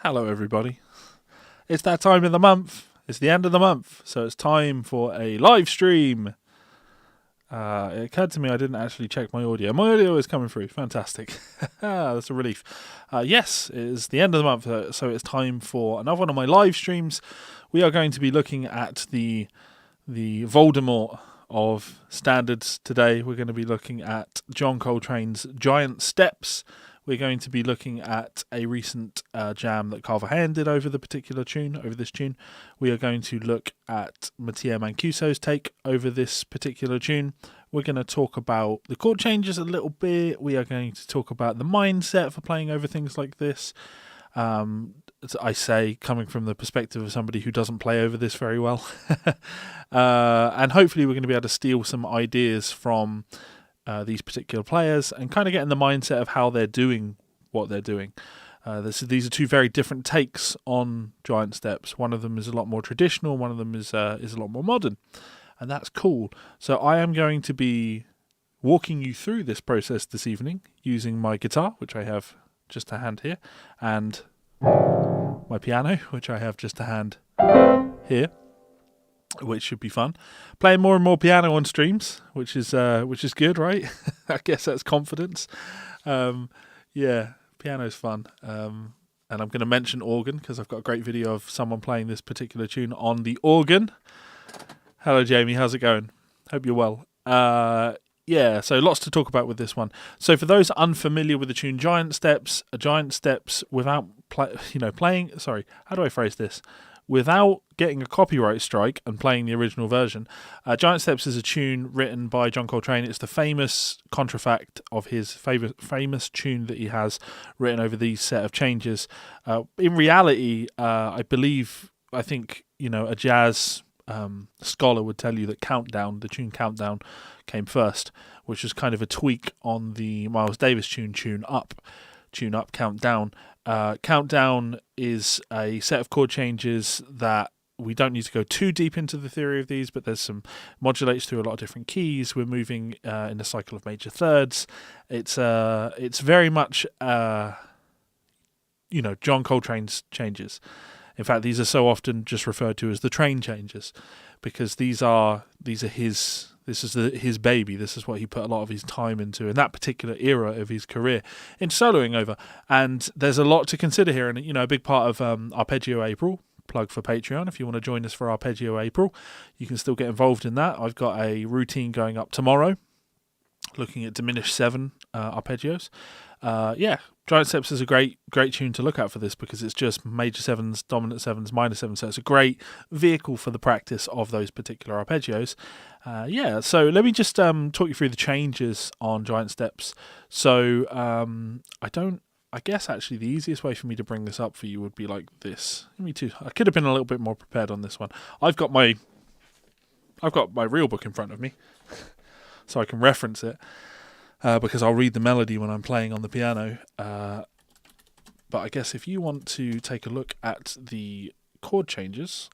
Hello everybody. It's that time of the month. It's the end of the month, so it's time for a live stream. It occurred to me I didn't actually check my audio. My audio is coming through. Fantastic. That's a relief. Yes, it is the end of the month, so it's time for another one of my live streams. We are going to be looking at the Voldemort of standards today. We're going to be looking at John Coltrane's Giant Steps. We're going to be looking at a recent jam that Carver Hand did over this tune. We are going to look at Mattia Mancuso's take over this particular tune. We're going to talk about the chord changes a little bit. We are going to talk about the mindset for playing over things like this. I say, coming from the perspective of somebody who doesn't play over this very well. And hopefully we're going to be able to steal some ideas from these particular players and kind of get in the mindset of how they're doing what they're doing. These are two very different takes on Giant Steps. One of them is a lot more traditional, one of them is a lot more modern, and that's cool. So I am going to be walking you through this process this evening using my guitar, which I have just to hand here, and my piano, which I have just to hand here, which should be fun. Playing more and more piano on streams, which is good, right? I guess that's confidence. Yeah, piano's fun. And I'm going to mention organ because I've got a great video of someone playing this particular tune on the organ. Hello, Jamie. How's it going? Hope you're well. Yeah, so lots to talk about with this one. So for those unfamiliar with the tune Giant Steps, without playing. Sorry, how do I phrase this? Without getting a copyright strike and playing the original version, Giant Steps is a tune written by John Coltrane. It's the famous contrafact of his famous tune that he has written over these set of changes. In reality, I think a jazz scholar would tell you that the tune Countdown, came first, which was kind of a tweak on the Miles Davis tune Up, Countdown. Countdown is a set of chord changes that we don't need to go too deep into the theory of these, but there's some modulates through a lot of different keys. We're moving in a cycle of major thirds. It's very much John Coltrane's changes. In fact, these are so often just referred to as the train changes because these are his. This is his baby. This is what he put a lot of his time into in that particular era of his career in soloing over. And there's a lot to consider here. And, a big part of Arpeggio April, plug for Patreon. If you want to join us for Arpeggio April, you can still get involved in that. I've got a routine going up tomorrow looking at diminished 7 arpeggios. Giant Steps is a great tune to look at for this because it's just major 7s, dominant 7s, minor 7s. So it's a great vehicle for the practice of those particular arpeggios. So let me just talk you through the changes on Giant Steps. So I guess actually the easiest way for me to bring this up for you would be like this. Me too. I could have been a little bit more prepared on this one. I've got my real book in front of me, so I can reference it. Because I'll read the melody when I'm playing on the piano. But I guess if you want to take a look at the chord changes...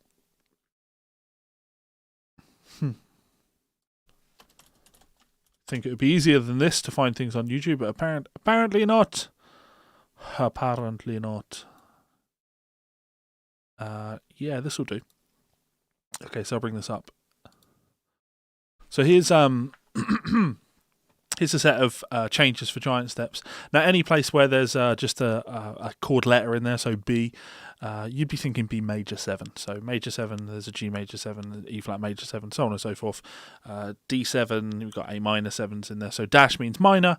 I think it would be easier than this to find things on YouTube, but apparently not. Apparently not. This will do. Okay, so I'll bring this up. So here's... Here's a set of changes for Giant Steps. Now, any place where there's just a chord letter in there, so B, you'd be thinking B major 7. So major 7, there's a G major 7, E flat major 7, so on and so forth. D7, we've got A minor 7s in there. So dash means minor.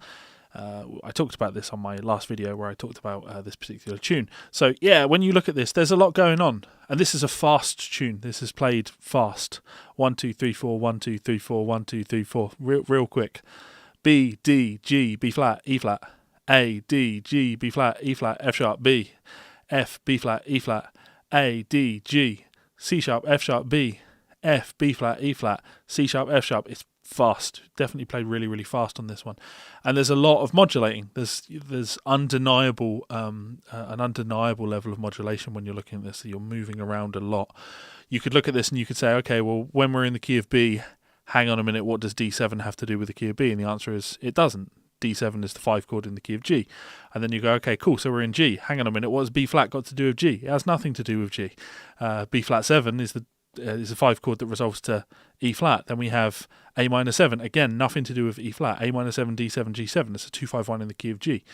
I talked about this on my last video where I talked about this particular tune. So yeah, when you look at this, there's a lot going on. And this is a fast tune. This is played fast. 1, 2, 3, 4, 1, 2, 3, 4, 1, 2, 3, 4. Real quick. B, D, G, B flat, E flat, A, D, G, B flat, E flat, F sharp, B, F, B flat, E flat, A, D, G, C sharp, F sharp, B, F, B flat, E flat, C sharp, F sharp. It's fast. Definitely played really, really fast on this one. And there's a lot of modulating. There's undeniable, an undeniable level of modulation when you're looking at this. So you're moving around a lot. You could look at this and you could say, okay, well, when we're in the key of B, hang on a minute, what does D7 have to do with the key of B? And the answer is it doesn't. D7 is the 5 chord in the key of G. And then you go, okay, cool, so we're in G. Hang on a minute, what has B flat got to do with G? It has nothing to do with G. B flat 7 is a 5 chord that resolves to E flat. Then we have A minor 7, again, nothing to do with E flat. A minor 7, D7, G7, it's a 2-5-1 in the key of G.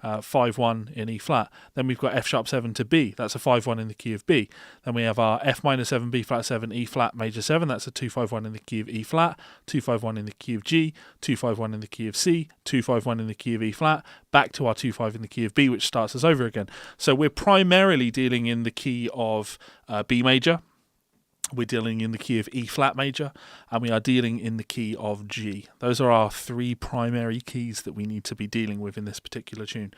5-1 in E flat. Then we've got F sharp 7 to B, that's a 5-1 in the key of B. Then we have our F minor 7, B flat 7, E flat major 7, that's a 2-5-1 in the key of E flat, 2-5-1 in the key of G, 2-5-1 in the key of C, 2-5-1 in the key of E flat, back to our 2-5 in the key of B, which starts us over again. So we're primarily dealing in the key of B major, we're dealing in the key of E flat major, and we are dealing in the key of G. Those are our 3 primary keys that we need to be dealing with in this particular tune.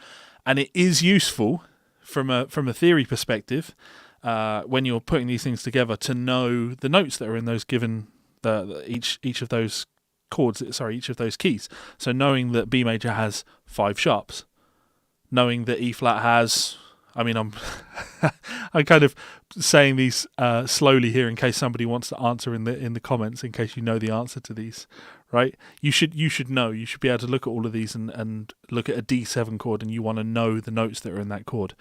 And it is useful from a theory perspective when you're putting these things together to know the notes that are in those given each of those chords, each of those keys. So knowing that B major has 5 sharps, knowing that E flat has, I'm kind of saying these slowly here in case somebody wants to answer in the comments, in case you know the answer to these, right? You should know. You should be able to look at all of these and look at a D7 chord, and you want to know the notes that are in that chord.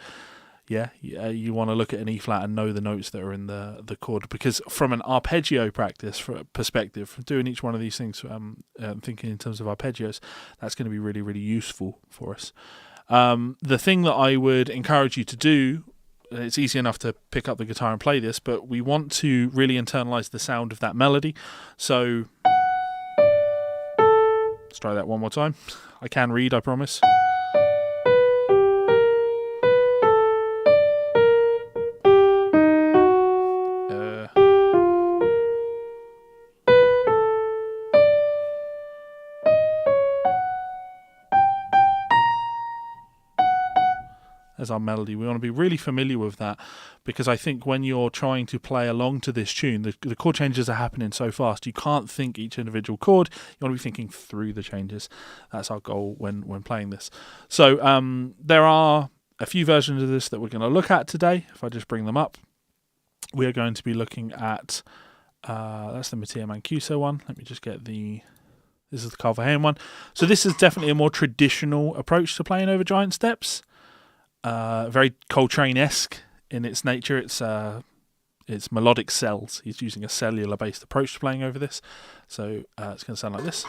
Yeah, you want to look at an E flat and know the notes that are in the chord, because from an arpeggio practice perspective, from doing each one of these things, thinking in terms of arpeggios, that's going to be really, really useful for us. The thing that I would encourage you to do, it's easy enough to pick up the guitar and play this, but we want to really internalize the sound of that melody. So let's try that one more time. I can read, I promise. As our melody, we want to be really familiar with that, because I think when you're trying to play along to this tune, the chord changes are happening so fast you can't think each individual chord. You want to be thinking through the changes. That's our goal when playing this. So there are a few versions of this that we're going to look at today. If I just bring them up, we are going to be looking at that's the Mattia Mancuso one. Let me just get this is the Carver Hand one. So this is definitely a more traditional approach to playing over giant steps. Very Coltrane-esque in its nature. It's melodic cells. He's using a cellular-based approach to playing over this. So it's going to sound like this.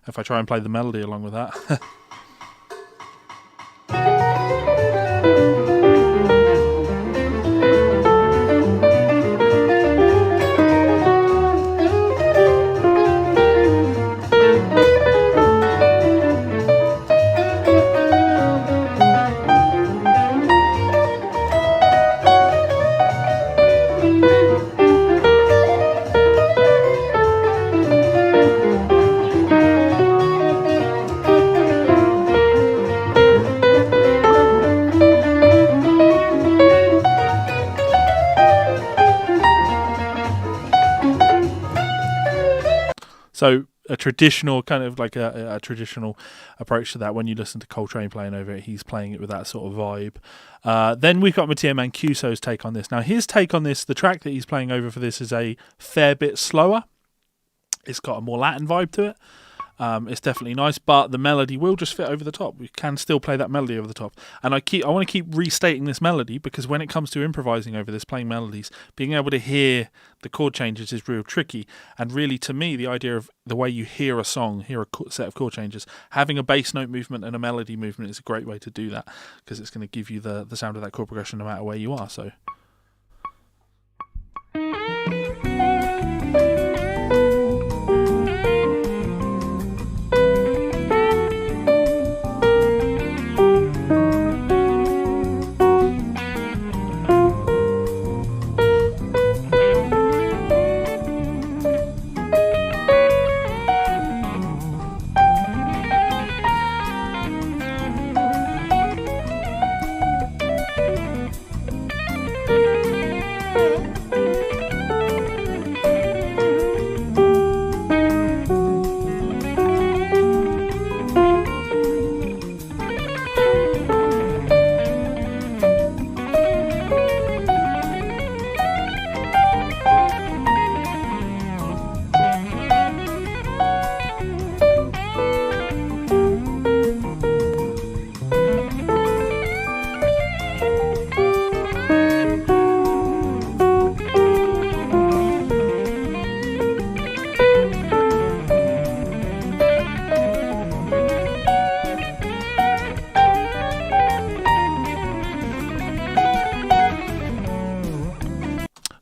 If I try and play the melody along with that. So a traditional kind of like a traditional approach to that. When you listen to Coltrane playing over it, he's playing it with that sort of vibe. Then we've got Mattia Mancuso's take on this. Now his take on this, the track that he's playing over for this is a fair bit slower. It's got a more Latin vibe to it. It's definitely nice, but the melody will just fit over the top. We can still play that melody over the top. And I want to keep restating this melody, because when it comes to improvising over this, playing melodies, being able to hear the chord changes is real tricky. And really, to me, the idea of the way you hear a song, hear a set of chord changes, having a bass note movement and a melody movement is a great way to do that, because it's going to give you the sound of that chord progression no matter where you are. So.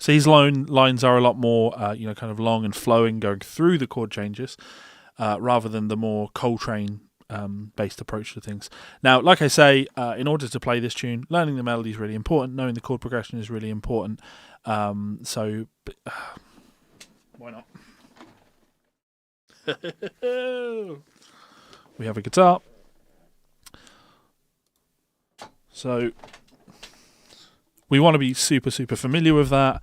So his lines are a lot more, kind of long and flowing, going through the chord changes, rather than the more Coltrane based approach to things. Now, like I say, in order to play this tune, learning the melody is really important. Knowing the chord progression is really important. So why not? We have a guitar. So we want to be super, super familiar with that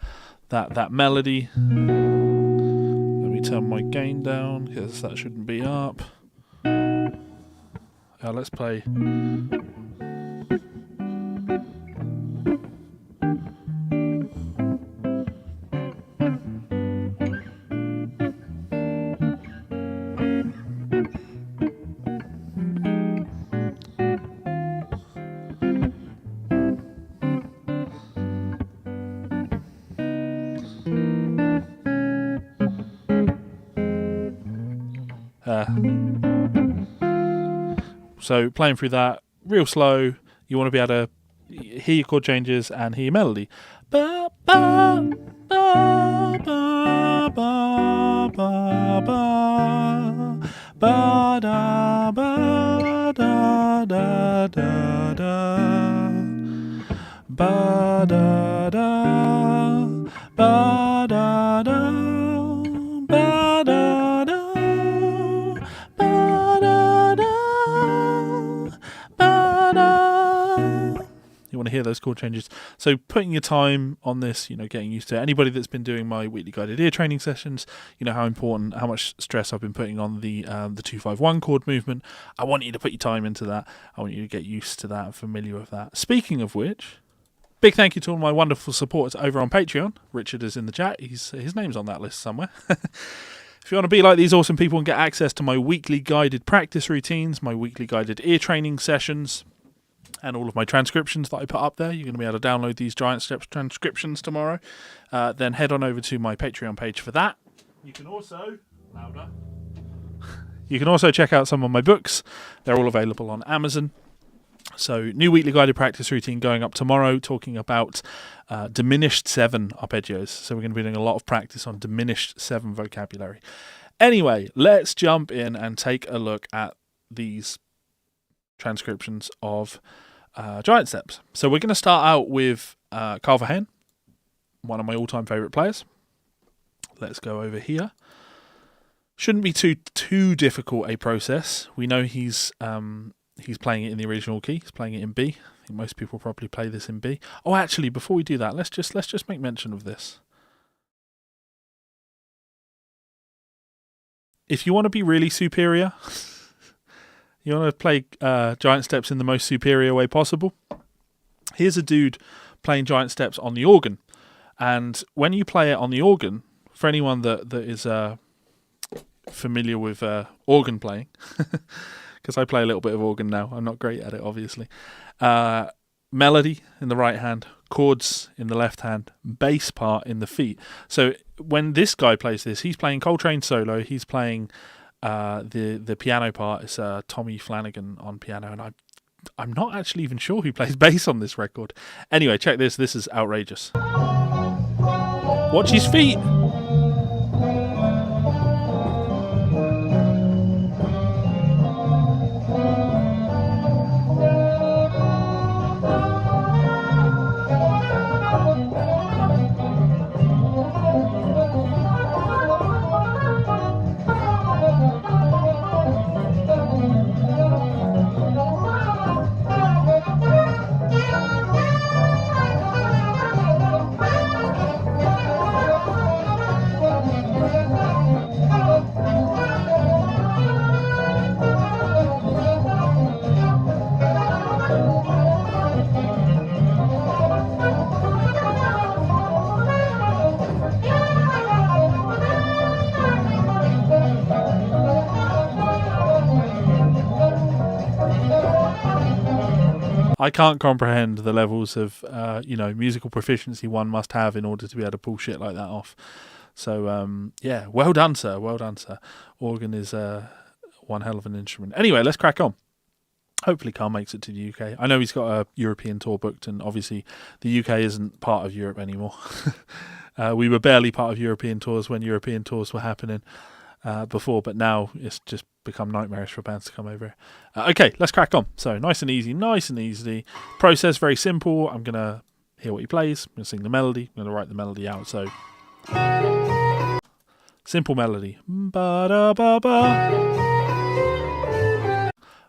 melody. Let me turn my gain down because that shouldn't be up. Let's play. So playing through that real slow, you want to be able to hear your chord changes and hear your melody. Ba, ba, ba, ba, ba, ba, ba, ba, da, ba, da, da, da, da, ba, da, da, ba, da, da, ba, da, da. You want to hear those chord changes. So putting your time on this, getting used to it. Anybody that's been doing my weekly guided ear training sessions, you know how much stress I've been putting on the 2-5-1 chord movement. I want you to put your time into that. I want you to get used to that and familiar with that. Speaking of which, big thank you to all my wonderful supporters over on Patreon. Richard is in the chat. His name's on that list somewhere. If you want to be like these awesome people and get access to my weekly guided practice routines, my weekly guided ear training sessions, and all of my transcriptions that I put up there, you're going to be able to download these Giant Steps transcriptions tomorrow. Then head on over to my Patreon page for that. You can also, louder, you can also check out some of my books. They're all available on Amazon. So, new weekly guided practice routine going up tomorrow, talking about diminished 7 arpeggios. So we're going to be doing a lot of practice on diminished 7 vocabulary. Anyway, let's jump in and take a look at these transcriptions of Giant Steps. So we're going to start out with Carver Hand, one of my all-time favourite players. Let's go over here. Shouldn't be too difficult a process. We know he's playing it in the original key. He's playing it in B. I think most people probably play this in B. Oh, actually, before we do that, let's just make mention of this. If you want to be really superior, you want to play Giant Steps in the most superior way possible, here's a dude playing Giant Steps on the organ. And when you play it on the organ, for anyone that is familiar with organ playing, because I play a little bit of organ now, I'm not great at it, obviously. Melody in the right hand, chords in the left hand, bass part in the feet. So when this guy plays this, he's playing Coltrane solo, he's playing the piano part is Tommy Flanagan on piano, and I'm not actually even sure who plays bass on this record. Anyway, check this. This is outrageous. Watch his feet. I can't comprehend the levels of, musical proficiency one must have in order to be able to pull shit like that off. So, yeah, well done, sir. Well done, sir. Organ is one hell of an instrument. Anyway, let's crack on. Hopefully Carl makes it to the UK. I know he's got a European tour booked, and obviously the UK isn't part of Europe anymore. We were barely part of European tours when European tours were happening before, but now it's just become nightmarish for bands to come over. Okay, let's crack on. So nice and easy. Process very simple. I'm going to hear what he plays. I'm going to sing the melody. I'm going to write the melody out. So simple melody. Ba-da-ba-ba.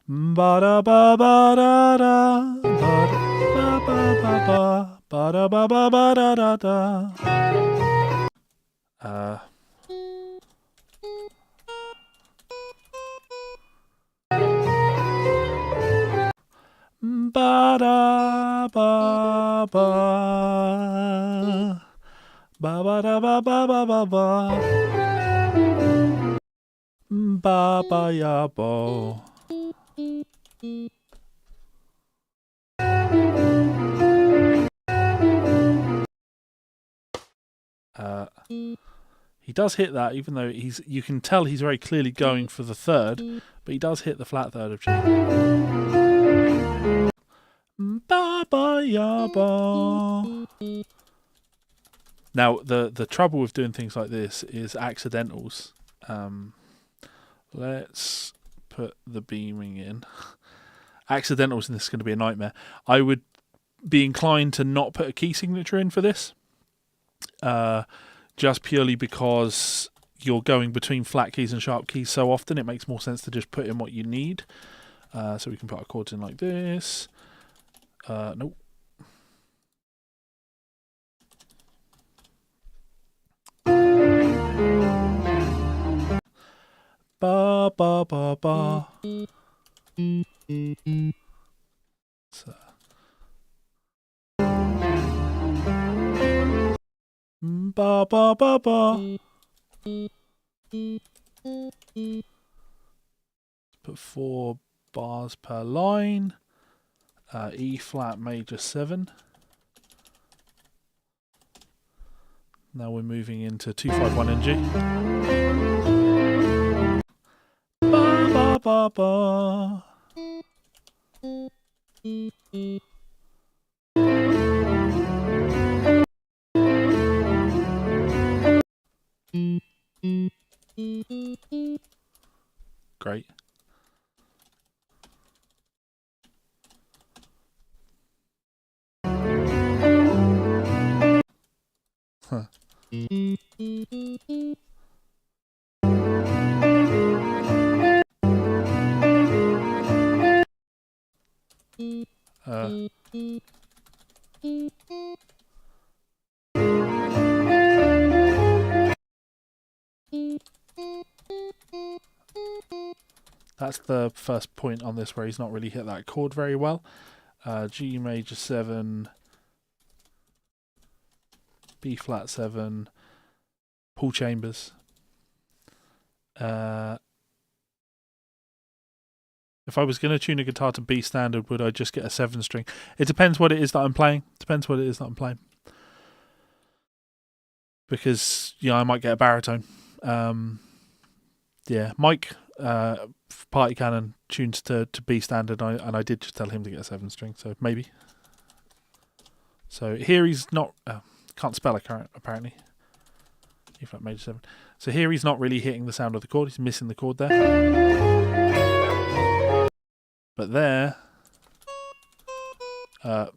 Ba-da-ba-ba-da-da. Ba-da-ba-ba-ba. Ba-da-ba-ba-ba-da-da-da. Ba-da-ba-ba. Ba-ba-da-ba-ba-ba-ba. Ba-ba-ya-bo. He does hit that, even though you can tell he's very clearly going for the third, but he does hit the flat third of G. Ba-ba-ya-bo. Now, the trouble with doing things like this is accidentals. Let's put the beaming in. Accidentals in this is going to be a nightmare. I would be inclined to not put a key signature in for this. Just purely because you're going between flat keys and sharp keys so often, it makes more sense to just put in what you need. So we can put our chords in like this. Nope. Ba ba ba ba. So. Ba ba ba ba. Put 4 bars per line. E flat major 7. Now we're moving into 251 in G. Ba ba ba ba. Great. Huh. That's the first point on this where he's not really hit that chord very well. G major 7, B flat 7, Paul Chambers. If I was going to tune a guitar to B standard, would I just get a 7 string? It depends what it is that I'm playing. Because, I might get a baritone. Mike, Party Cannon, tunes to B standard, and I did just tell him to get a 7 string, so maybe. So here he's not, can't spell it apparently. E flat major 7. So here he's not really hitting the sound of the chord, he's missing the chord there. But there, that's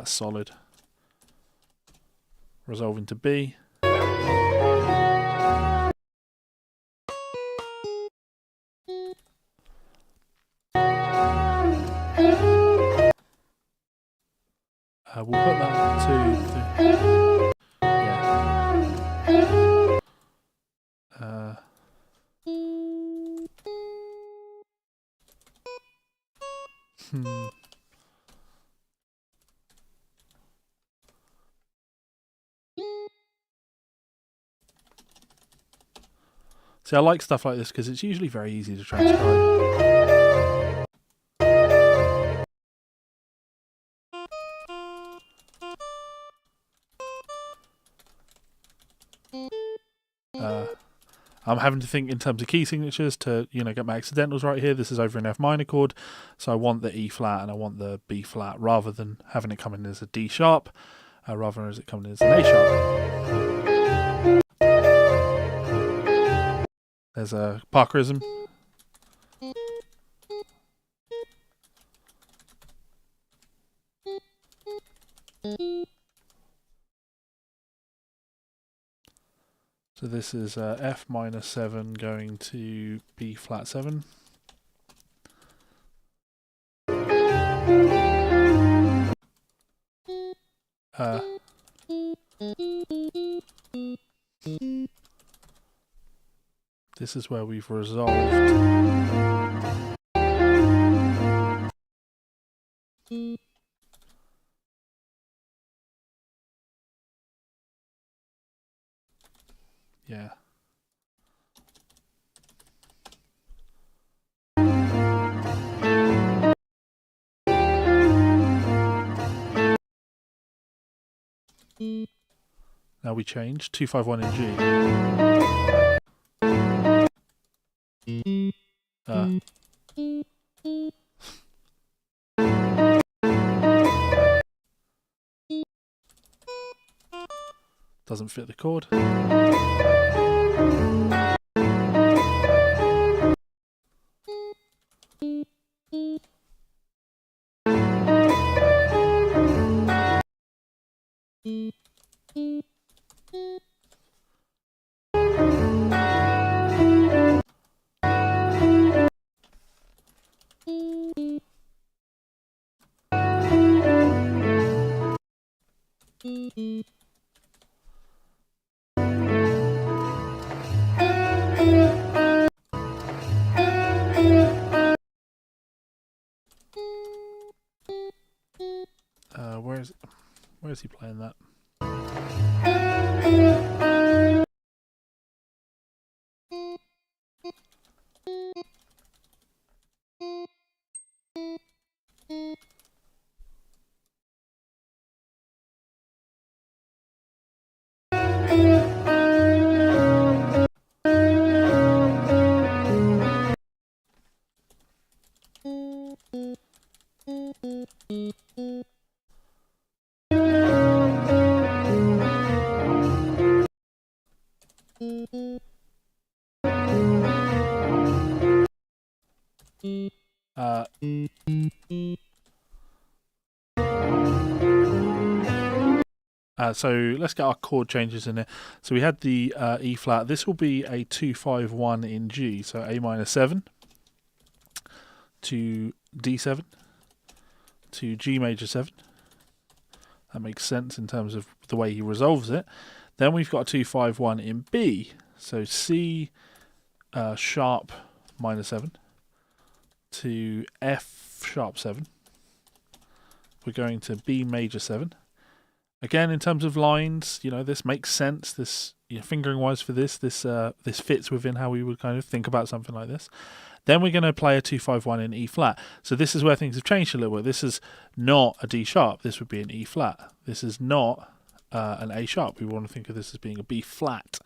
solid. Resolving to B. We'll put that to See, I like stuff like this because it's usually very easy to transcribe. I'm having to think in terms of key signatures to, get my accidentals right here. This is over an F minor chord, so I want the E flat and I want the B flat rather than having it come in as a D sharp. rather than as it comes in as an A sharp. There's a Parkerism. So this is F minor 7 going to B flat 7. This is where we've resolved. Yeah. Now we change 251 in G. Doesn't fit the chord. Where is he playing that? So let's get our chord changes in there. So we had the E flat. This will be a 251 in G. So A minor 7 to D7 to G major 7. That makes sense in terms of the way he resolves it. Then we've got a 251 in B. So C sharp minor 7 to F sharp 7. We're going to B major 7. Again, in terms of lines, this makes sense. This, fingering wise for this fits within how we would kind of think about something like this. Then we're going to play a 251 in E flat. So this is where things have changed a little bit. This is not a D sharp. This would be an E flat. This is not an A sharp. We want to think of this as being a B flat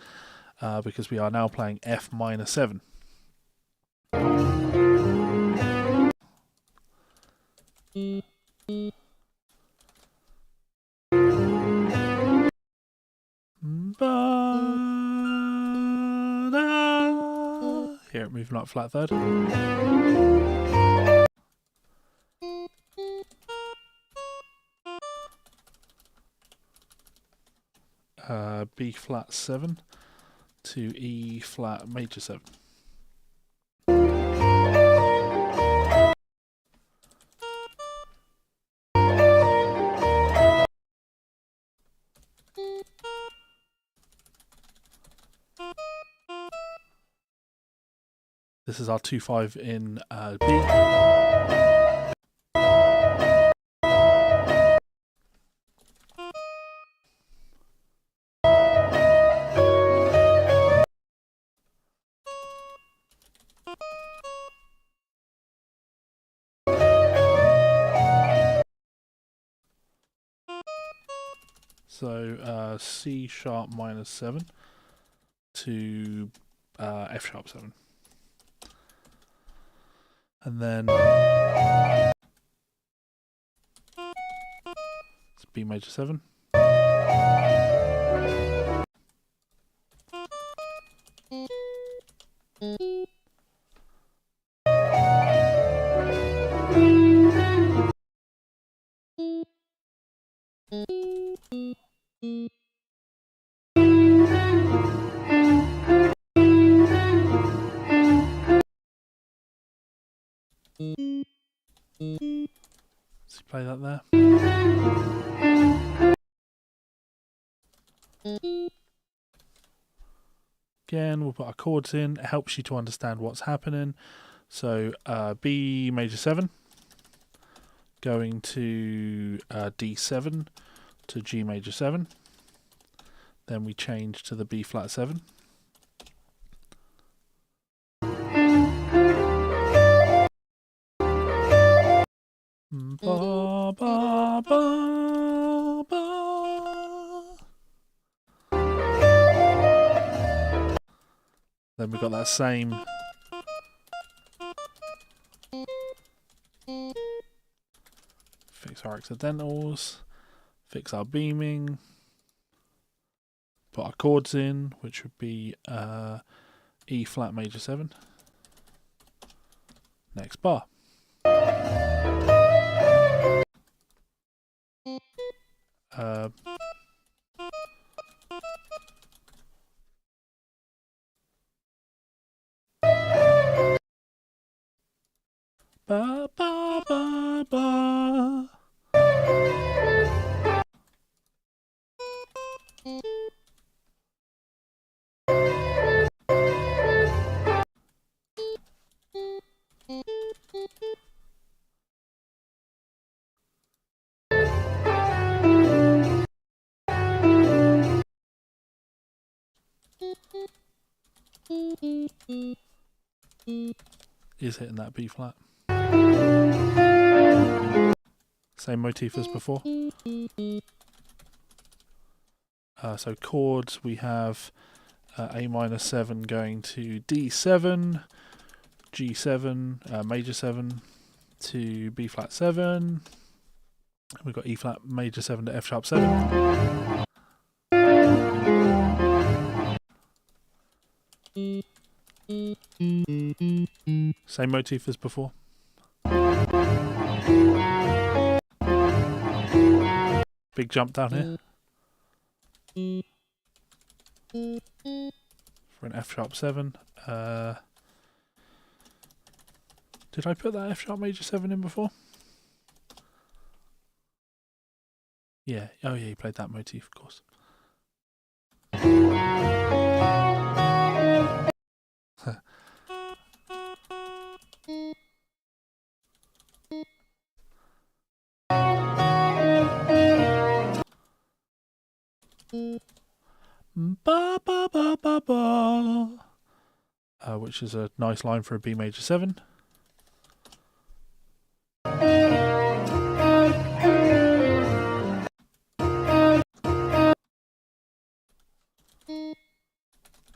because we are now playing F minor 7. Here, moving up flat third. B flat 7 to E flat major 7. This is our 2-5 in B. So C sharp minor 7 to F sharp 7. And then it's B major 7. Let's play that there. Again, we'll put our chords in. It helps you to understand what's happening. So B major 7, going to D7 to G major 7. Then we change to the B flat 7. Ba, ba, ba, ba. Then we've got that same fix our accidentals, fix our beaming, put our chords in, which would be E flat major 7. Next bar. Ba ba ba ba. Is hitting that B flat. Same motif as before. So chords, we have A minor 7 going to D7, G7, major 7 to B flat 7. We've got E flat major 7 to F sharp 7. Same motif as before. Big jump down here. For an F sharp 7. Did I put that F sharp major 7 in before? Yeah. Oh yeah, you played that motif, of course. Ba ba ba ba ba. Which is a nice line for a B major 7.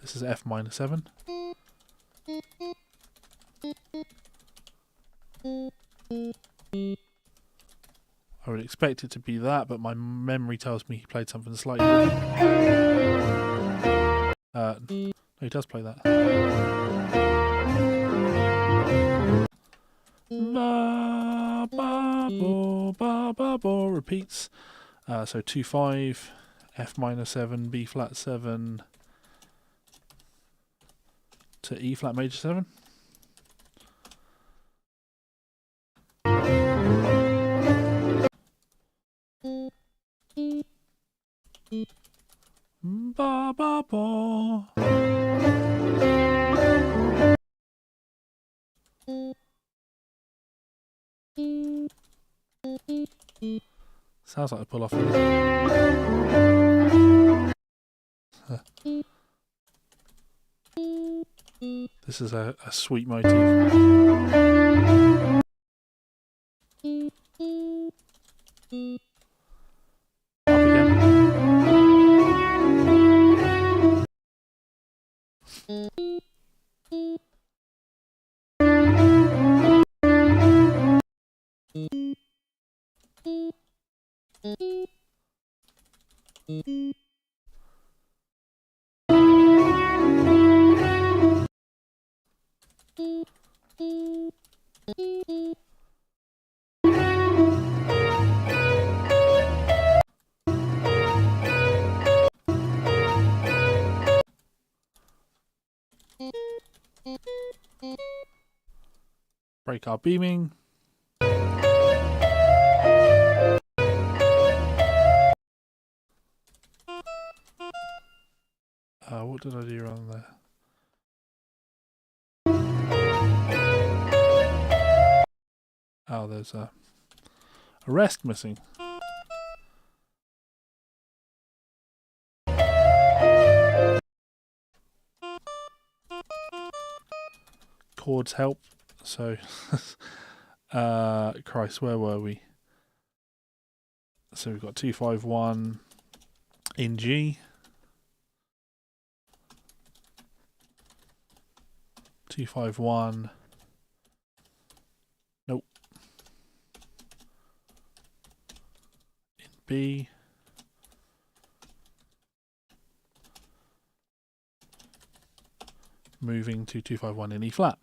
This is F minor 7. I would expect it to be that, but my memory tells me he played something slightly different. No, he does play that. Ba, ba, bo, ba, ba, bo, repeats. So 2-5, F minor 7, B flat 7 to E flat major 7. Ba ba ba. Sounds like a pull off. This is a sweet motif. Up again. Break our beaming. What did I do wrong there? Oh, there's a rest missing. Chords help. So, Christ, where were we? So we've got 251 in G. 251. Nope. In B. Moving to 251 in E flat.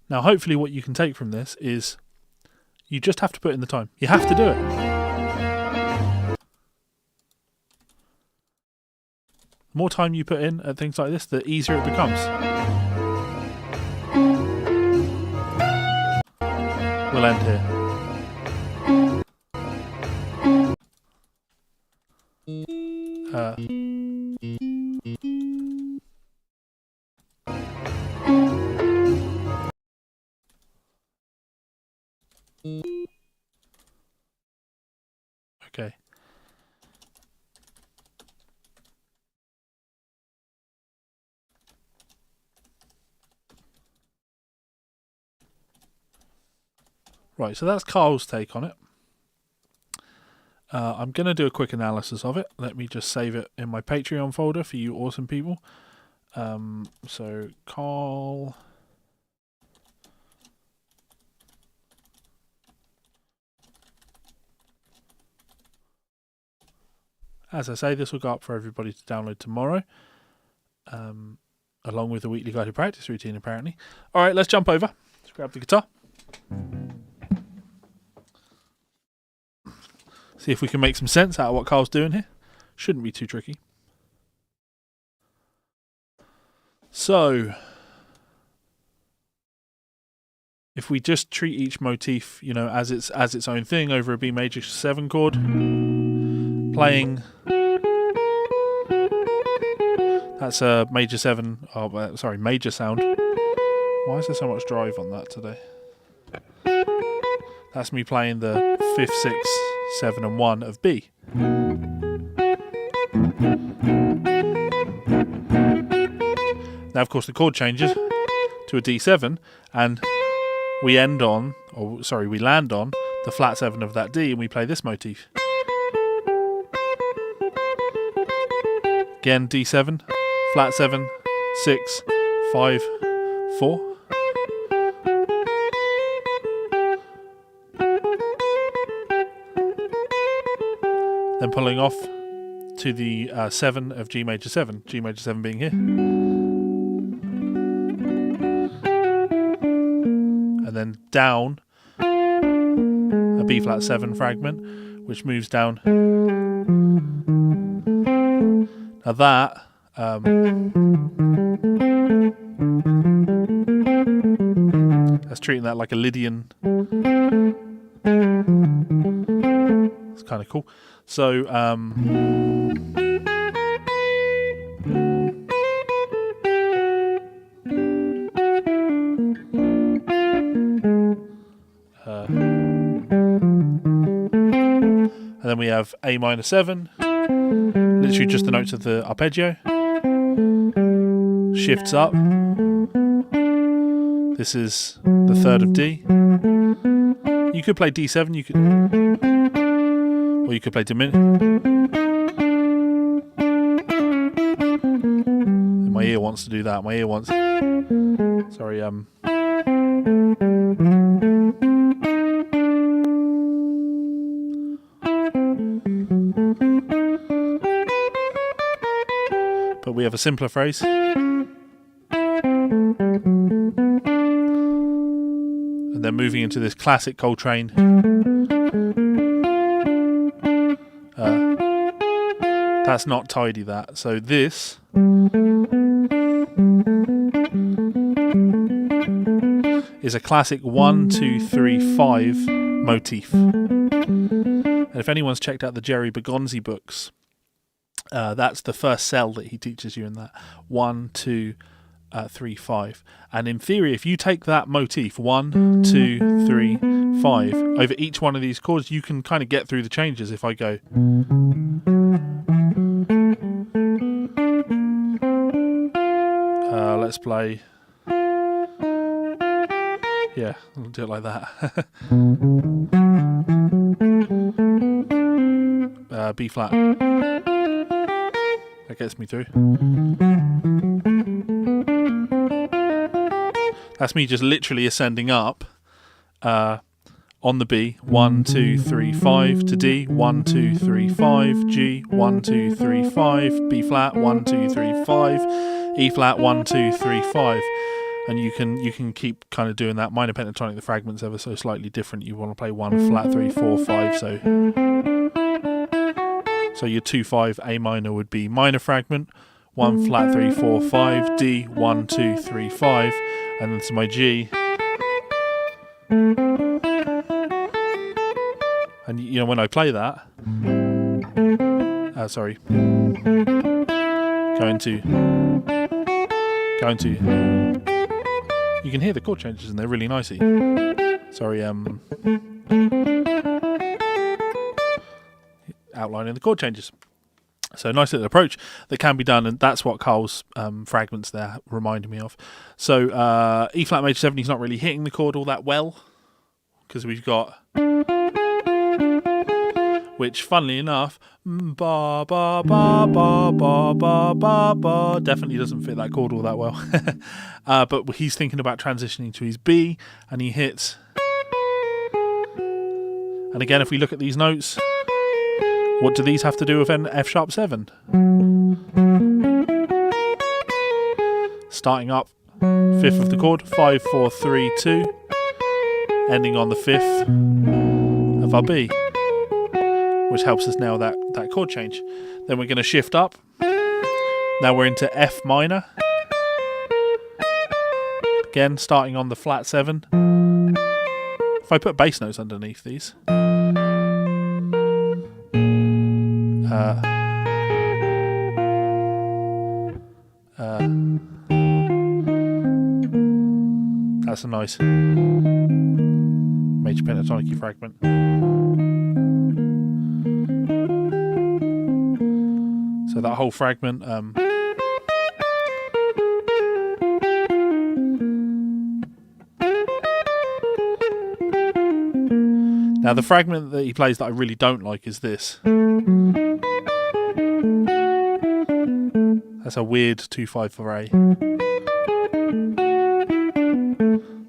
Now, hopefully what you can take from this is you just have to put in the time. You have to do it. The more time you put in at things like this, the easier it becomes. We'll end here. Okay. Right, so that's Carl's take on it. I'm going to do a quick analysis of it. Let me just save it in my Patreon folder for you awesome people. So Carl... As I say, this will go up for everybody to download tomorrow, along with the weekly guided practice routine, apparently. All right, let's jump over. Let's grab the guitar. See if we can make some sense out of what Carl's doing here. Shouldn't be too tricky. So, if we just treat each motif, you know, as its own thing over a B major 7 chord, playing, that's a major 7. Oh, sorry, major sound. Why is there so much drive on that today? That's me playing the 5th, 6th, 7 and 1 of B. Now, of course, the chord changes to a D7, and we land on the flat 7 of that D, and we play this motif. Again, D7, flat 7, 6, 5, 4. Then pulling off to the 7 of G major 7, G major 7 being here. And then down a B flat 7 fragment, which moves down. Now that that's treating that like a Lydian. It's kind of cool. So and then we have A minor 7, literally just the notes of the arpeggio, shifts up, This is the third of D. You could play D7, or you could play my ear wants to do that. My ear wants. Sorry. But we have a simpler phrase. And then moving into this classic Coltrane. That's not tidy, that. So this is a classic 1, 2, 3, 5 motif. And if anyone's checked out the Jerry Bergonzi books, that's the first cell that he teaches you in that. 1, 2, 3, 5. And in theory, if you take that motif, 1, 2, 3, 5, over each one of these chords, you can kind of get through the changes. If I go... let's play... Yeah, I'll do it like that. B flat. That gets me through. That's me just literally ascending up on the B. 1, 2, 3, 5 to D. 1, 2, 3, 5 G. 1, 2, 3, 5 B flat. 1, 2, 3, 5 E flat. 1, 2, 3, 5. And you can keep kind of doing that. Minor pentatonic, the fragment's ever so slightly different. You want to play 1 flat 3 4 5. So your 2 5 A minor would be minor fragment. 1 flat 3 4 5 D. 1 2 3 5, and then to my G. And you know when I play that, sorry, going to. You can hear the chord changes and they're really nicey. Sorry, outlining the chord changes. So nice little approach that can be done, and that's what Carl's fragments there reminded me of. So E flat major 7, he's not really hitting the chord all that well, because we've got, which funnily enough, ba ba ba ba ba ba ba ba, definitely doesn't fit that chord all that well. But he's thinking about transitioning to his B, and he hits. And again, if we look at these notes, what do these have to do with an F sharp 7? Starting up 5th of the chord, 5 4 3 2, ending on the 5th of our B, which helps us nail that chord change. Then we're going to shift up. Now we're into F minor. Again, starting on the flat 7. If I put bass notes underneath these, that's a nice major pentatonic fragment. So that whole fragment, now the fragment that he plays that I really don't like is this. That's a weird 2-5 for A.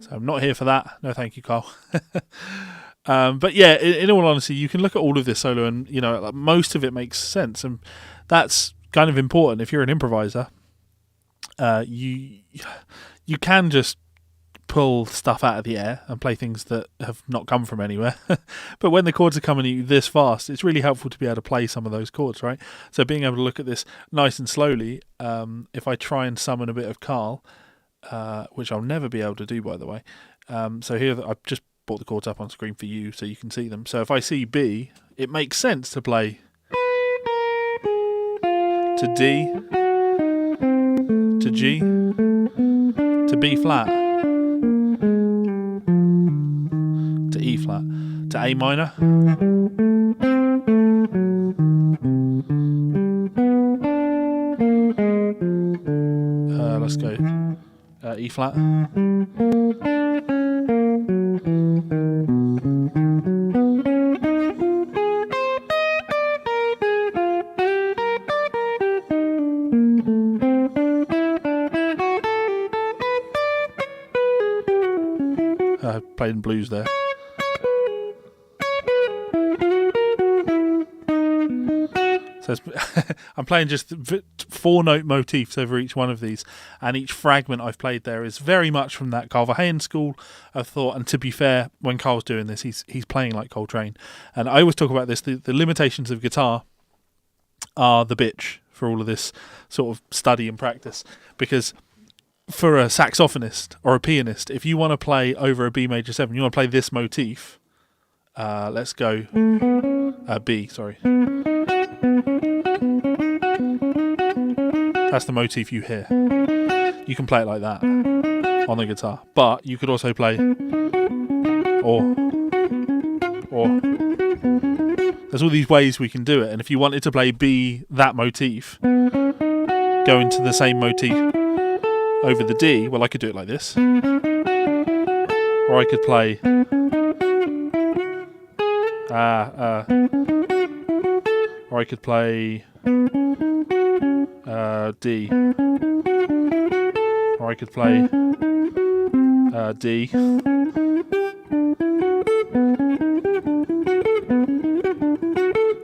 So I'm not here for that. No, thank you, Carl. But yeah, in all honesty, you can look at all of this solo, and you know, most of it makes sense, and that's kind of important. If you're an improviser, you can just pull stuff out of the air and play things that have not come from anywhere. But when the chords are coming at you this fast, it's really helpful to be able to play some of those chords, right? So being able to look at this nice and slowly, if I try and summon a bit of Carl, which I'll never be able to do, by the way. So here, I've just brought the chords up on screen for you so you can see them. So if I see B, it makes sense to play to D, to G, to B flat, to E flat, to A minor, let's go E flat, playing blues there. So I'm playing just 4-note motifs over each one of these, and each fragment I've played there is very much from that Carver Hand school of thought. And to be fair, when Carl's doing this, he's playing like Coltrane. And I always talk about this, the limitations of guitar are the bitch for all of this sort of study and practice. Because for a saxophonist or a pianist, if you want to play over a B major 7, you want to play this motif, let's go B, sorry. That's the motif you hear. You can play it like that on the guitar, but you could also play or. There's all these ways we can do it, and if you wanted to play B, that motif, go into the same motif over the D, well, I could do it like this, or I could play or I could play D, or I could play D.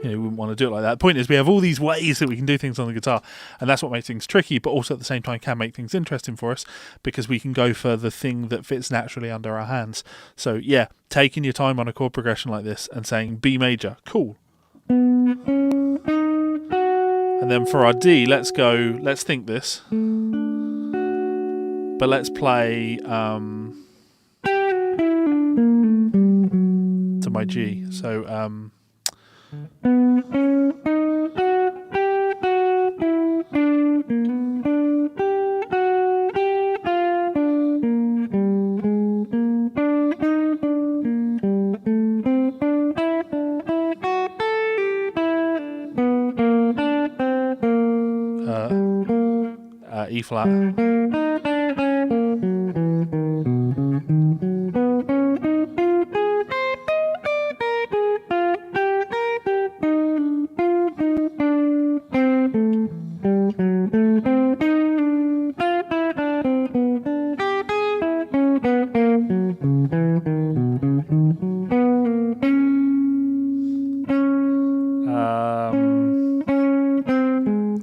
You wouldn't want to do it like that. The point is, we have all these ways that we can do things on the guitar, and that's what makes things tricky, but also at the same time can make things interesting for us, because we can go for the thing that fits naturally under our hands. So yeah, taking your time on a chord progression like this and saying B major, cool. And then for our D, let's think this, but let's play to my G. So E flat.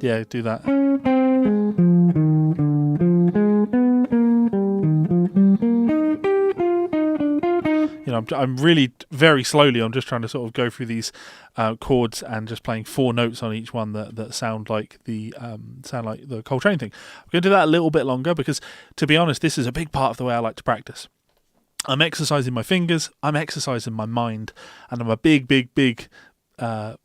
Yeah, do that. You know, I'm really very slowly. I'm just trying to sort of go through these chords and just playing 4 notes on each one that sound like the Coltrane thing. I'm going to do that a little bit longer because, to be honest, this is a big part of the way I like to practice. I'm exercising my fingers, I'm exercising my mind, and I'm a big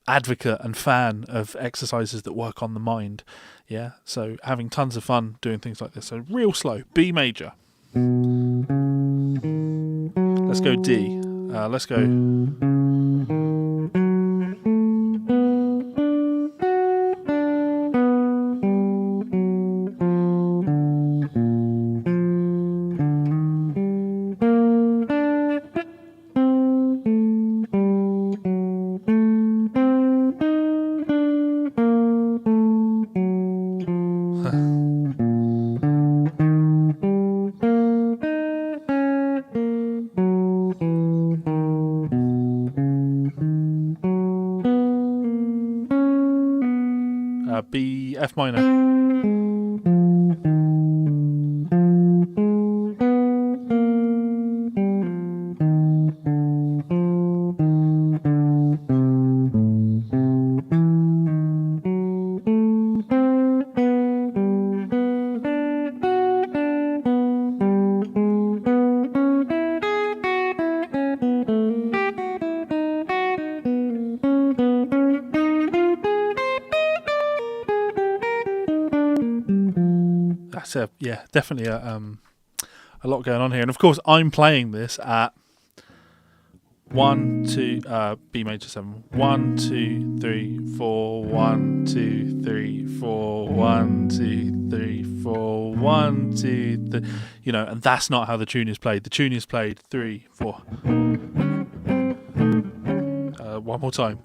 advocate and fan of exercises that work on the mind. Yeah, so having tons of fun doing things like this. So real slow, B major. Let's go D. Let's go. B, F minor. Yeah, definitely a lot going on here, and of course I'm playing this at 1 2 B major 7, 1 2 3 4, 1 2 3 4, 1 2 3 4, 1 2 3, you know, and that's not how the tune is played. The tune is played 3 4. One more time.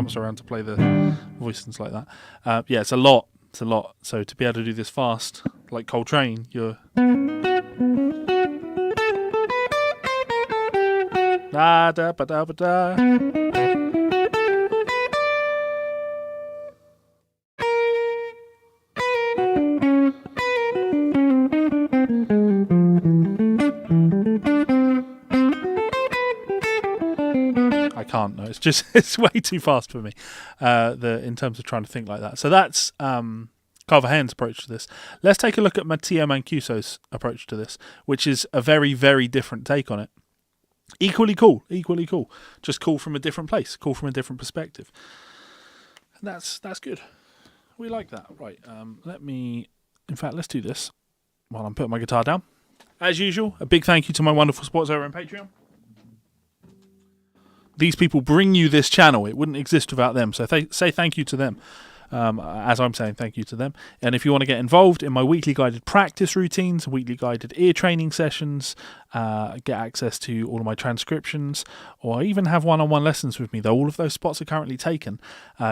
bounce around to play the voices like that. Yeah, it's a lot. It's a lot. So to be able to do this fast, like Coltrane, you're da da ba da ba da. I can't. No, it's just it's way too fast for me. In terms of trying to think like that. So that's Carver Hand's approach to this. Let's take a look at Mattia Mancuso's approach to this, which is a very, very different take on it. Equally cool. Just cool from a different place, cool from a different perspective. And that's good. We like that. Right. Let's do this while I'm putting my guitar down. As usual, a big thank you to my wonderful supporters over on Patreon. These people bring you this channel. It wouldn't exist without them. So say thank you to them. As I'm saying thank you to them. And if you want to get involved in my weekly guided practice routines, weekly guided ear training sessions, get access to all of my transcriptions, or even have one-on-one lessons with me, though all of those spots are currently taken,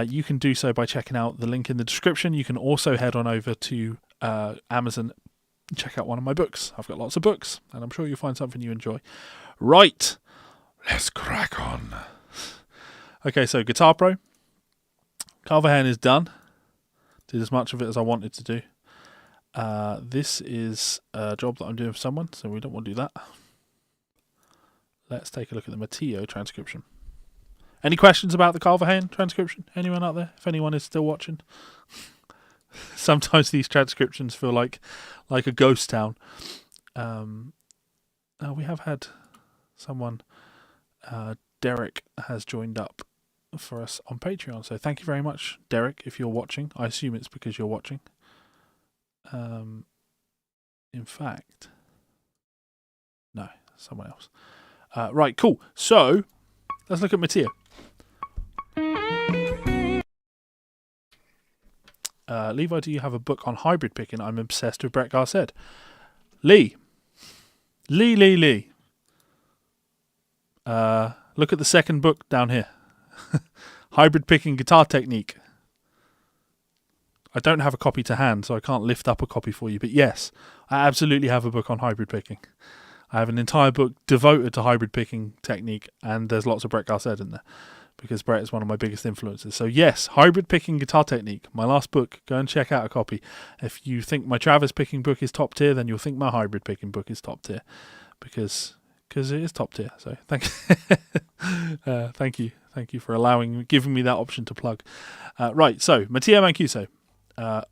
you can do so by checking out the link in the description. You can also head on over to Amazon and check out one of my books. I've got lots of books, and I'm sure you'll find something you enjoy. Right, let's crack on. Okay, so Guitar Pro. Carver Hand is done. Did as much of it as I wanted to do. This is a job that I'm doing for someone, so we don't want to do that. Let's take a look at the Matteo transcription. Any questions about the Carver Hand transcription? Anyone out there? If anyone is still watching. Sometimes these transcriptions feel like a ghost town. We have had someone, Derek, has joined up for us on Patreon, so thank you very much, Derek, if you're watching. I assume it's because you're watching. In fact, no, someone else. Right, cool. So let's look at Matteo. Levi, do you have a book on hybrid picking? I'm obsessed with Brett Garced. Lee. Look at the second book down here. Hybrid picking guitar technique. I don't have a copy to hand, so I can't lift up a copy for you. But yes, I absolutely have a book on hybrid picking. I have an entire book devoted to hybrid picking technique, and there's lots of Brett Garced in there, because Brett is one of my biggest influences. So yes, hybrid picking guitar technique. My last book. Go and check out a copy. If you think my Travis picking book is top tier, then you'll think my hybrid picking book is top tier, because it is top tier. So thank you. Thank you for giving me that option to plug. Right, so Mattia Mancuso. Now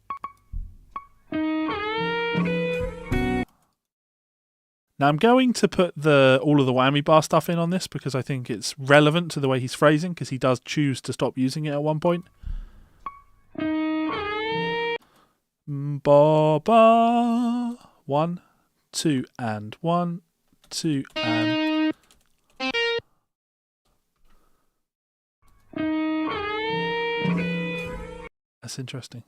I'm going to put all of the whammy bar stuff in on this because I think it's relevant to the way he's phrasing, because he does choose to stop using it at one point. Ba ba. 1, 2, and 1, 2, and. That's interesting.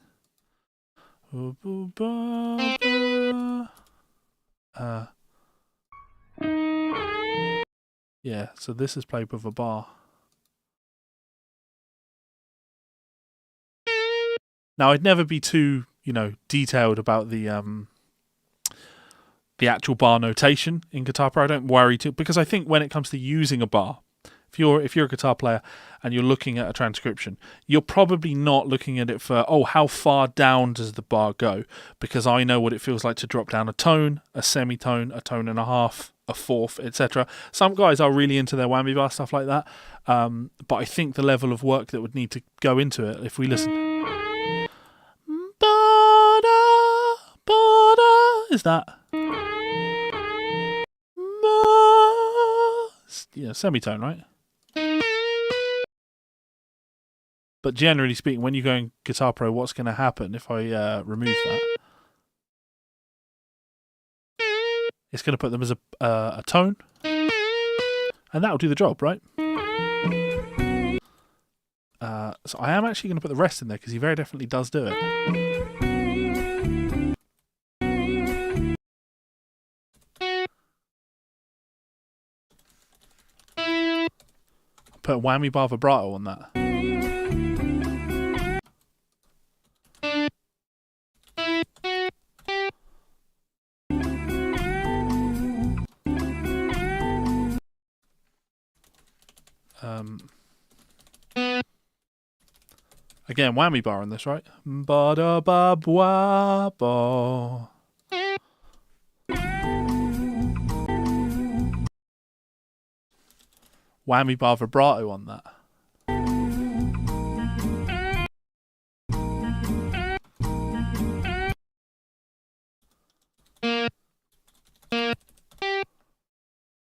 Yeah, so this is played with a bar. Now, I'd never be too, detailed about the actual bar notation in Guitar Pro. I don't worry too, because I think when it comes to using a bar, if you're a guitar player and you're looking at a transcription, you're probably not looking at it for, how far down does the bar go? Because I know what it feels like to drop down a tone, a semitone, a tone and a half, a fourth, etc. Some guys are really into their whammy bar, stuff like that. But I think the level of work that would need to go into it, if we listen. Ba-da, ba-da, is that? Semitone, right? But generally speaking, when you go in Guitar Pro, what's going to happen if I remove that? It's going to put them as a tone, and that'll do the job, right? So I am actually going to put the rest in there because he very definitely does do it. Put a whammy bar vibrato on that. Again, whammy bar on this, right? Ba da ba ba ba. Whammy bar vibrato on that.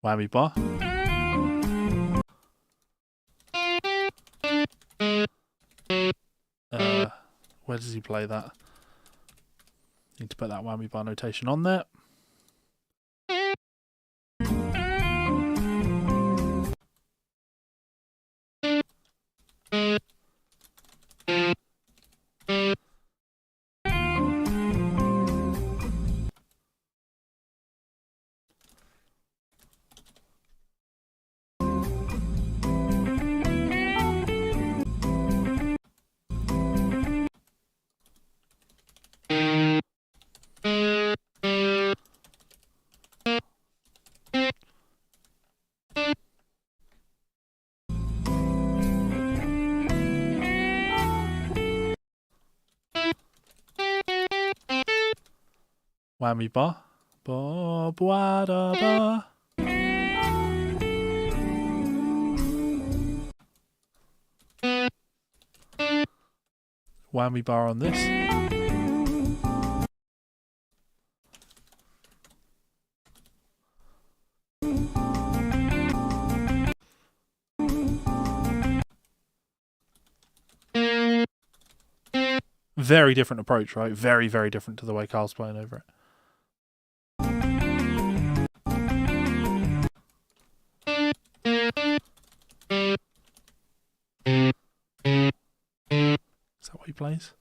Whammy bar. Where does he play that? Need to put that whammy bar notation on there. Whammy bar. Ba ba da ba. Whammy bar on this. Very different approach, right? Very, very different to the way Carl's playing over it. Is that what he plays?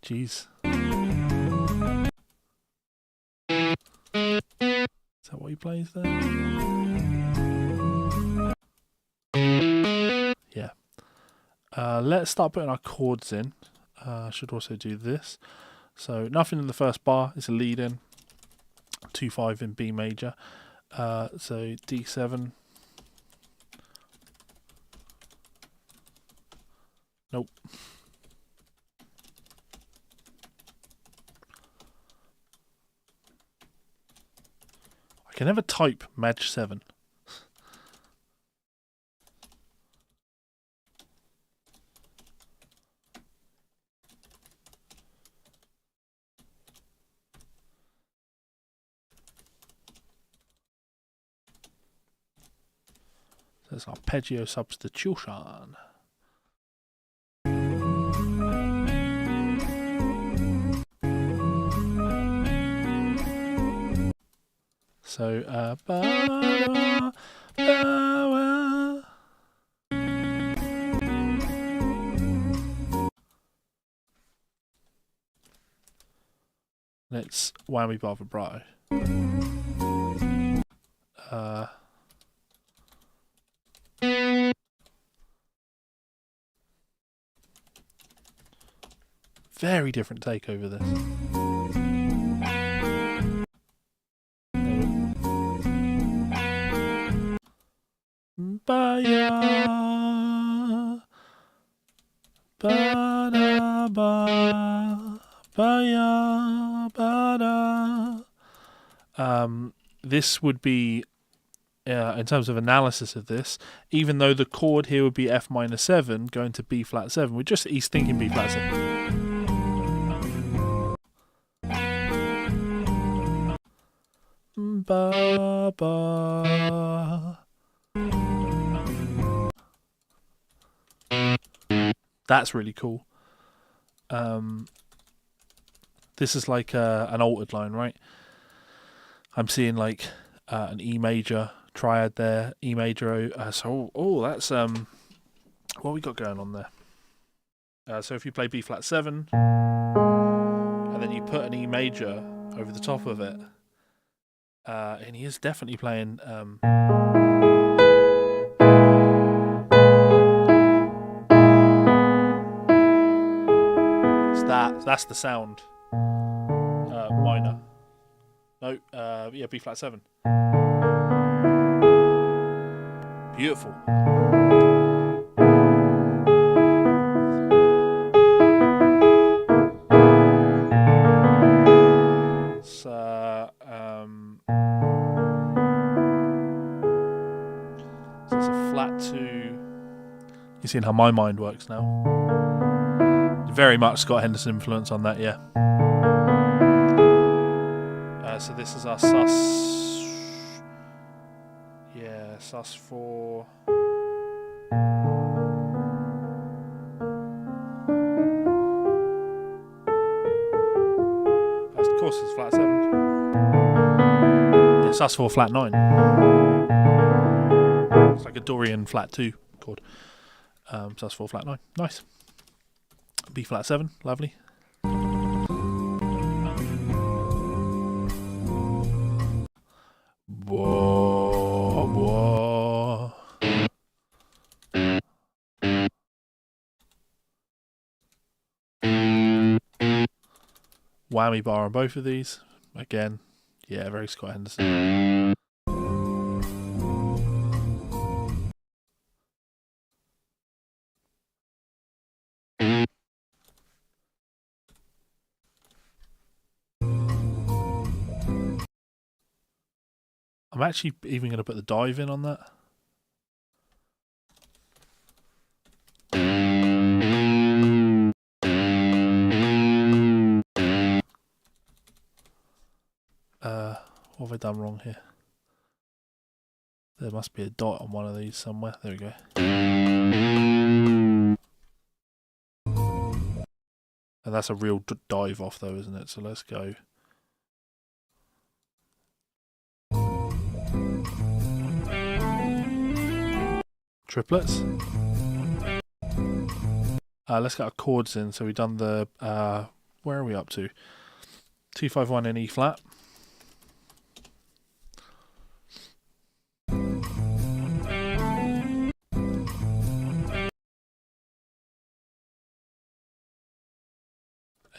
Jeez. Is that what he plays there? Yeah. Let's start putting our chords in. I should also do this. So nothing in the first bar. It's a lead in. 2-5 in B major. So D7. Nope. I can never type Maj 7. That's arpeggio substitution. So, ba, ba, let's whammy bar vibrato. Very different take over this. Ba-ya, ba-da, ba, ba-ya, ba-da. This would be, in terms of analysis of this, even though the chord here would be F minor 7, going to B flat 7, he's thinking B flat 7. Ba, ba. That's really cool. This is like an altered line, right? I'm seeing like an E major triad there, E major. So that's what we got going on there. So if you play B flat 7, and then you put an E major over the top of it, and he is definitely playing. That's the sound. minor. No, yeah, B flat 7. Beautiful. So it's a flat 2. You're seeing how my mind works now. Very much Scott Henderson influence on that, yeah. So this is our sus. Yeah, sus 4. Of course, it's flat 7. Yeah, sus 4 flat 9. It's like a Dorian flat 2 chord. Sus 4 flat 9. Nice. B flat 7. Lovely. Whoa, whoa. Whammy bar on both of these. Again, yeah, very Scott Henderson. I'm actually even going to put the dive in on that. What have I done wrong here? There must be a dot on one of these somewhere. There we go. And that's a real dive off though, isn't it? So let's go. Triplets. Let's get our chords in. So we've done the, where are we up to? 251 in E flat.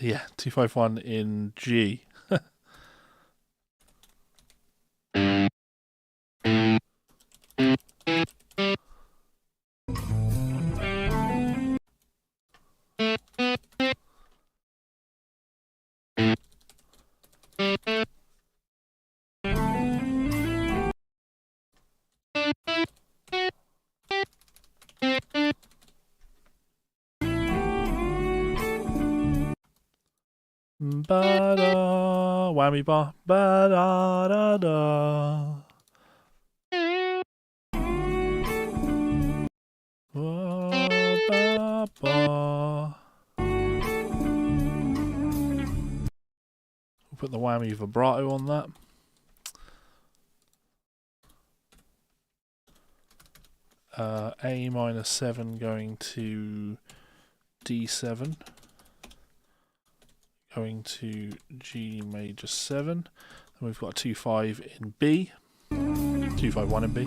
Yeah, 251 in G. Ba-da, whammy bar, ba-da-da-da. Ba-ba. We'll put the whammy vibrato on that. A minor 7 going to D7. Going to G major 7. And we've got a 2-5 in B. 2-5-1 in B.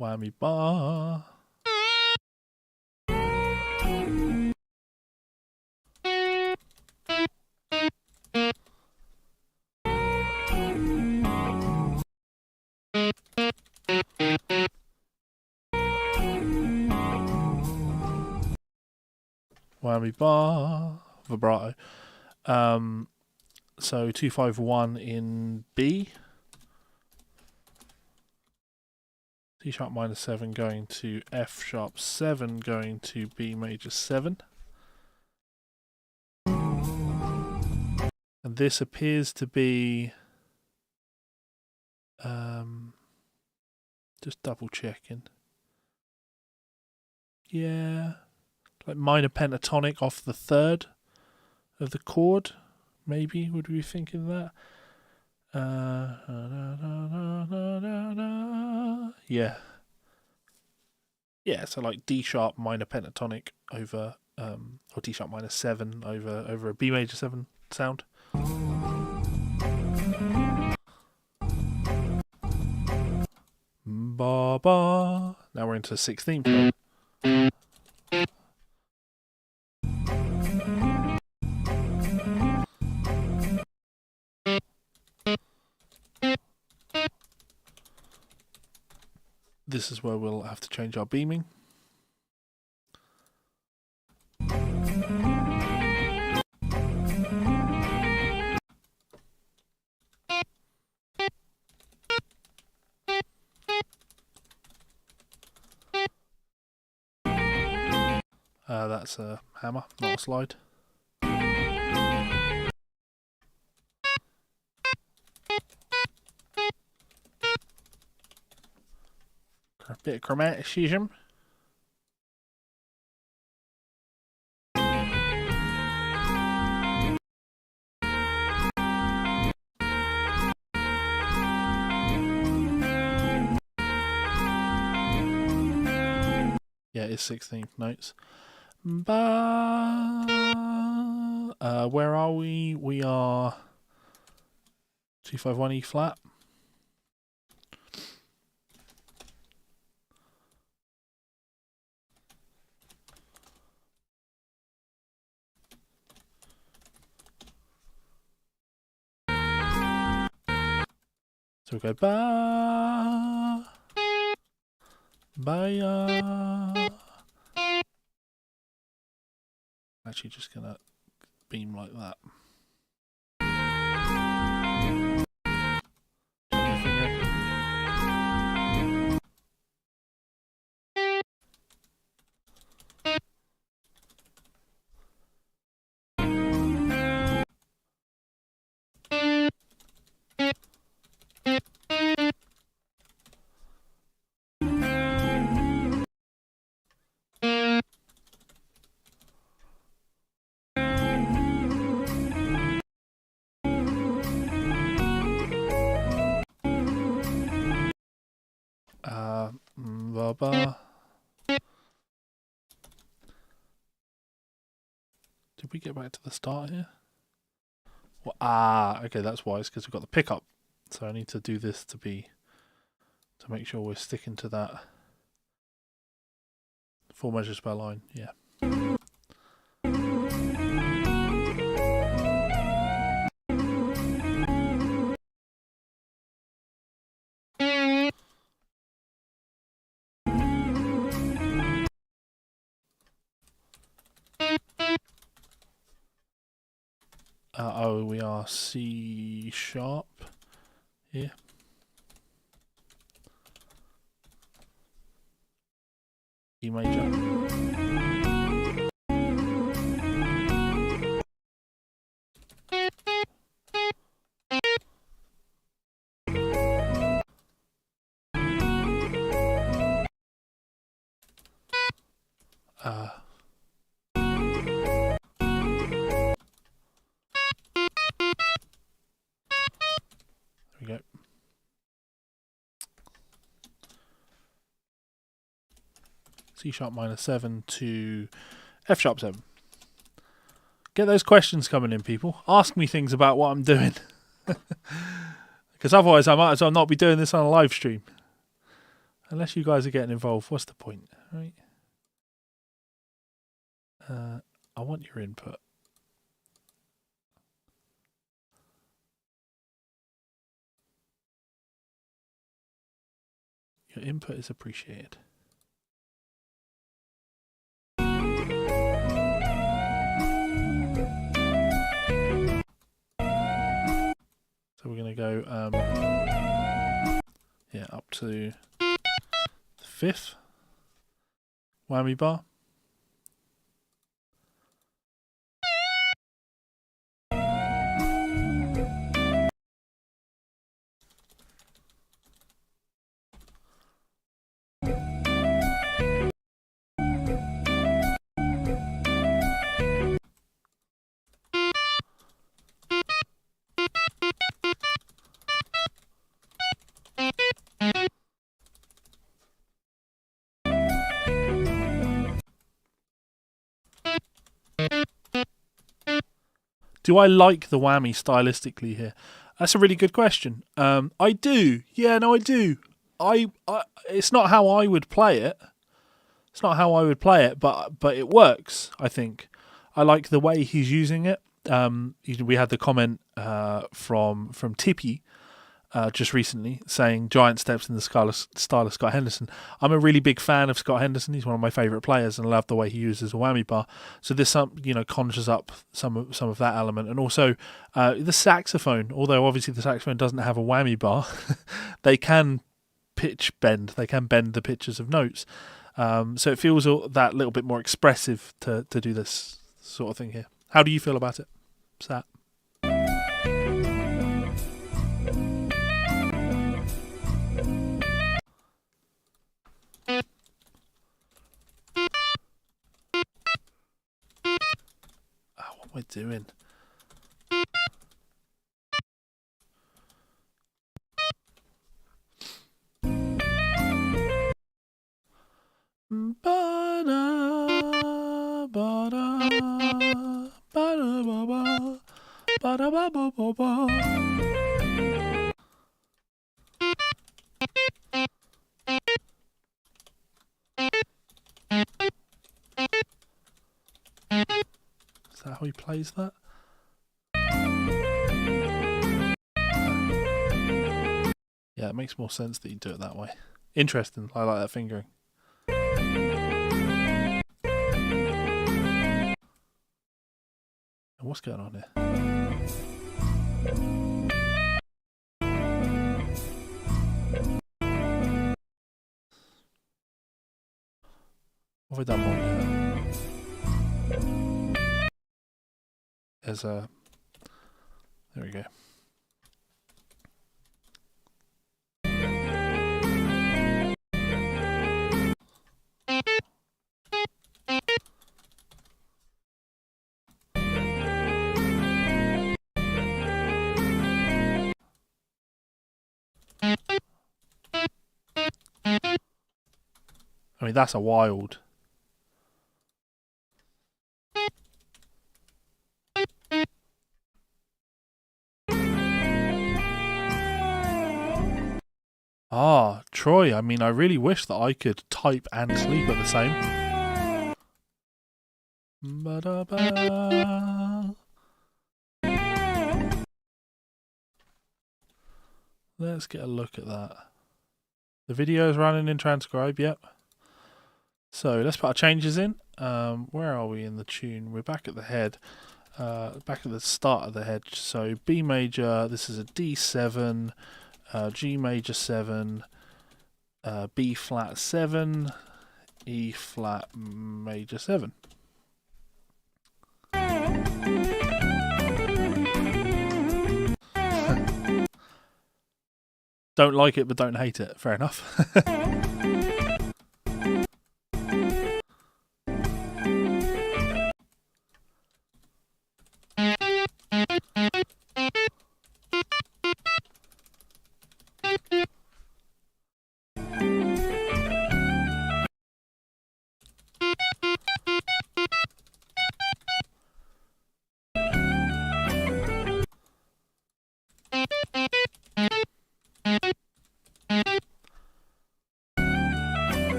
Whammy bar. Whammy bar. Vibrato. So 2-5-1 in B. C sharp minor 7 going to F sharp 7 going to B major 7. And this appears to be just double checking. Yeah. Like minor pentatonic off the 3rd of the chord. Maybe would we be thinking that? Yeah. Yeah, so like D sharp minor pentatonic over or D sharp minor 7 over a B major 7 sound. Ba ba. Now we're into 16th. This is where we'll have to change our beaming. That's a hammer, not a slide. A bit of chromaticism. Yeah, it's 16th notes. Ba. Where are we? We are 251 E flat. So we go ba, ba ya. Actually, just gonna beam like that. Ba ba. Did we get back to the start here? Well, okay, that's why. It's because we've got the pickup. So I need to do this to make sure we're sticking to that 4 measures per line. Yeah. We are C sharp here. E major. There we go. C sharp minor 7 to F sharp 7. Get those questions coming in, people. Ask me things about what I'm doing. Because otherwise I might as well not be doing this on a live stream. Unless you guys are getting involved, what's the point, right? I want your input. Your input is appreciated. So we're going to go up to the 5th whammy bar. Do I like the whammy stylistically here? That's a really good question. I do. Yeah, no, I do. It's not how I would play it. It's not how I would play it, but it works, I think. I like the way he's using it. We had the comment from Tippy just recently saying giant steps in the style of Scott Henderson. I'm a really big fan of Scott Henderson. He's one of my favourite players, and I love the way he uses a whammy bar. So this conjures up some of that element, and also the saxophone. Although obviously the saxophone doesn't have a whammy bar, they can pitch bend. They can bend the pitches of notes. So it feels that little bit more expressive to do this sort of thing here. How do you feel about it, Sat? What am I doing? Is that how he plays that? Yeah, it makes more sense that you do it that way. Interesting. I like that fingering. What's going on here? What have I done wrong here? There's a... There we go. I mean, that's a wild... Ah, Troy, I mean, I really wish that I could type and sleep at the same. Ba-da-ba. Let's get a look at that. The video is running in Transcribe, yep. So let's put our changes in. Where are we in the tune? We're back at the head. Back at the start of the head. So B major, this is a D7, G major 7, B flat 7, E flat major 7. Don't like it, but don't hate it. Fair enough.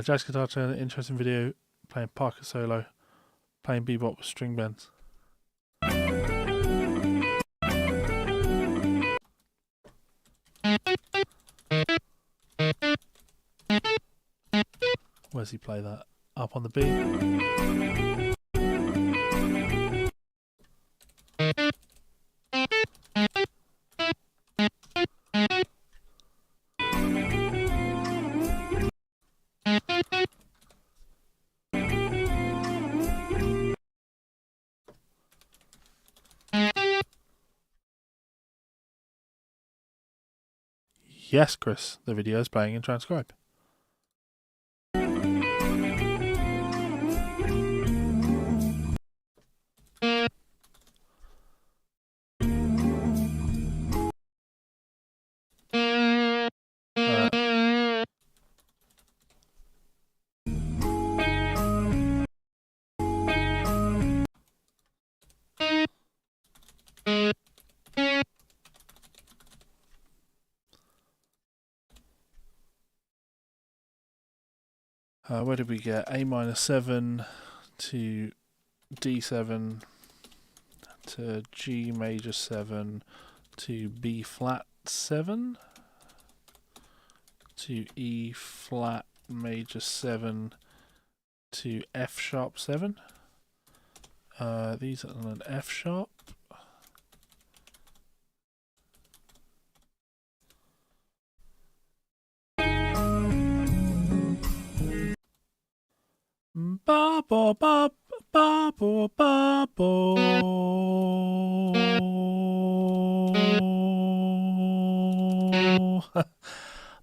Jazz guitar turn, interesting video, playing Parker solo, playing bebop with string bends. Where's he play that? Up on the B. Yes, Chris, the video is playing in Transcribe. Where did we get A minor 7 to D7 to G major 7 to B flat 7 to E flat major 7 to F sharp 7. These are on an F sharp. Ba ba ba ba ba ba ba.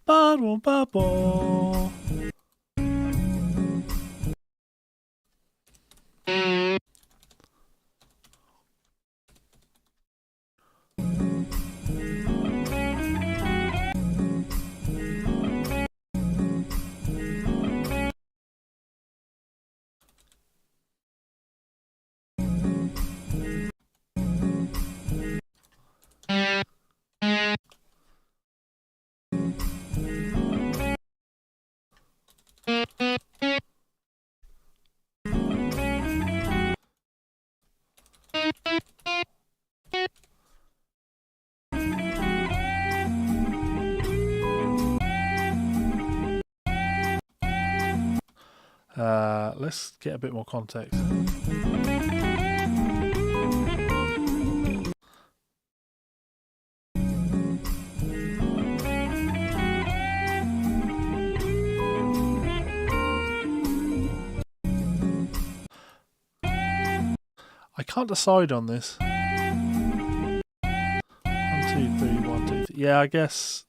Ba ba ba ba. Let's get a bit more context. I can't decide on this. 1, 2, 3, 1, 2, 3. Yeah, I guess.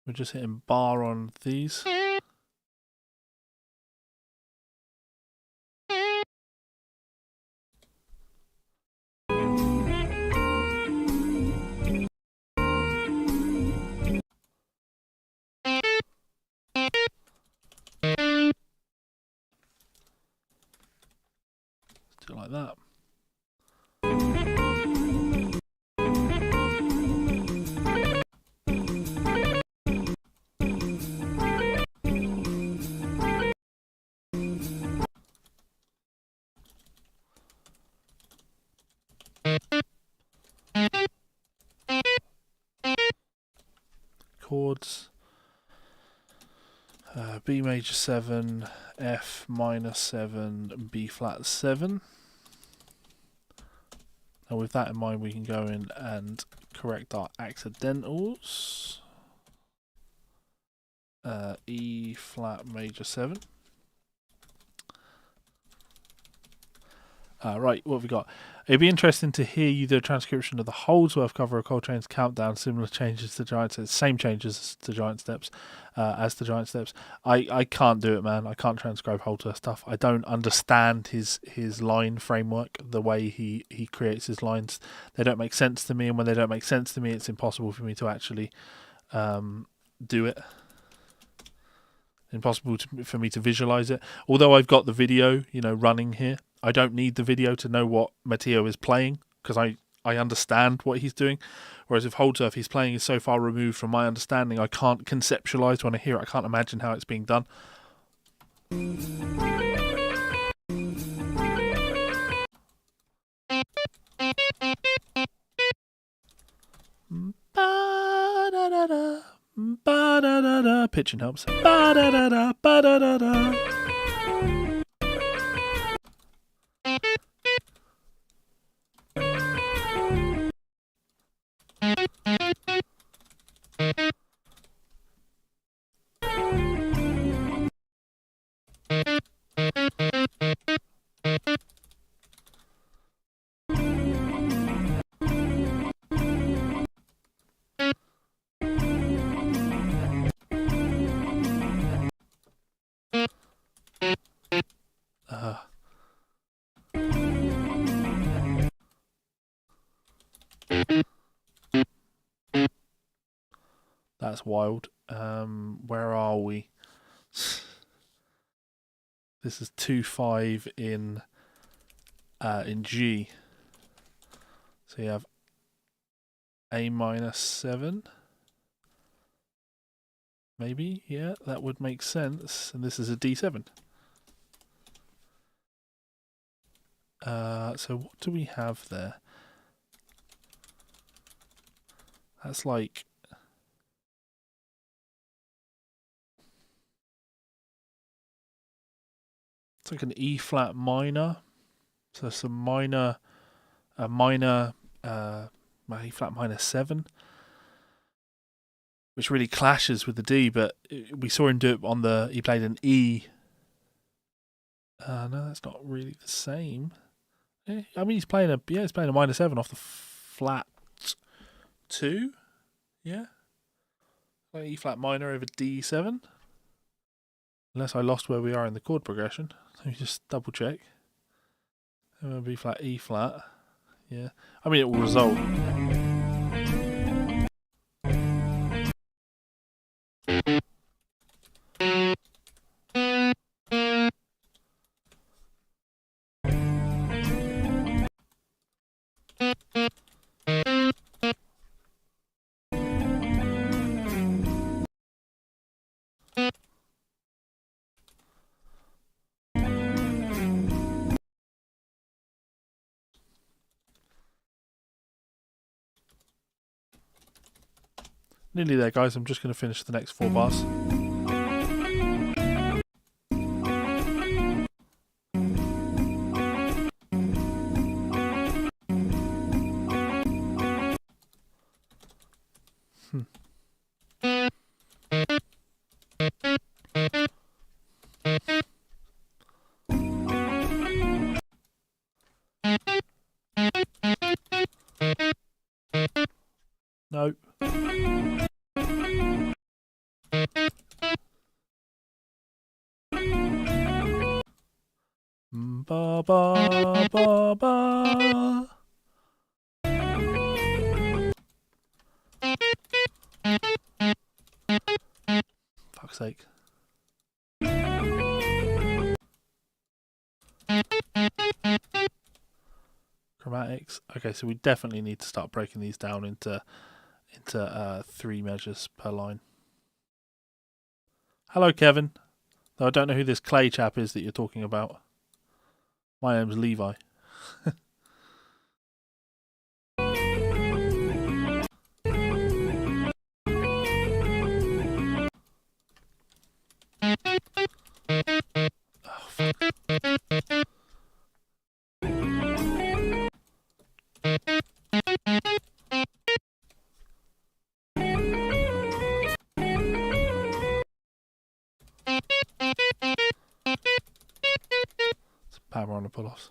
We're just hitting bar on these. Do it like that. Chords. B major 7, F minor 7, B flat 7. And with that in mind, we can go in and correct our accidentals. E flat major 7. Right, what have we got? It'd be interesting to hear you do a transcription of the Holdsworth cover of Coltrane's Countdown, similar changes to Giant Steps, same changes to Giant Steps, as to Giant Steps. I can't do it, man. I can't transcribe Holdsworth stuff. I don't understand his line framework, the way he creates his lines. They don't make sense to me, and when they don't make sense to me, it's impossible for me to actually do it. Impossible for me to visualize it. Although I've got the video, running here. I don't need the video to know what Matteo is playing, because I understand what he's doing. Whereas if Holdsworth he's playing is so far removed from my understanding, I can't conceptualize when I hear it. I can't imagine how it's being done. Ba-da-da-da, ba-da-da-da. Pitching helps. Ba-da-da-da, ba-da-da-da. That's wild. Where are we? This is 2-5 in G. So you have A minor 7. Maybe, yeah, that would make sense. And this is a D7. So what do we have there? That's like... It's like an E flat minor. So some minor, E flat minor 7. Which really clashes with the D, but we saw him do it on the... He played an E. No, that's not really the same. I mean, he's playing a minor 7 off the flat 2. Yeah. Like E flat minor over D7. Unless I lost where we are in the chord progression. Let me just double check. B flat, E flat. Yeah. I mean, it will resolve. Nearly there, guys. I'm just going to finish the next 4 bars. No. Ba ba ba ba. Fuck's sake. Chromatics. Okay, so we definitely need to start breaking these down into 3 measures per line. Hello, Kevin. Though I don't know who this Clay chap is that you're talking about. My name's Levi. Oh, fuck. Power on the pull-offs.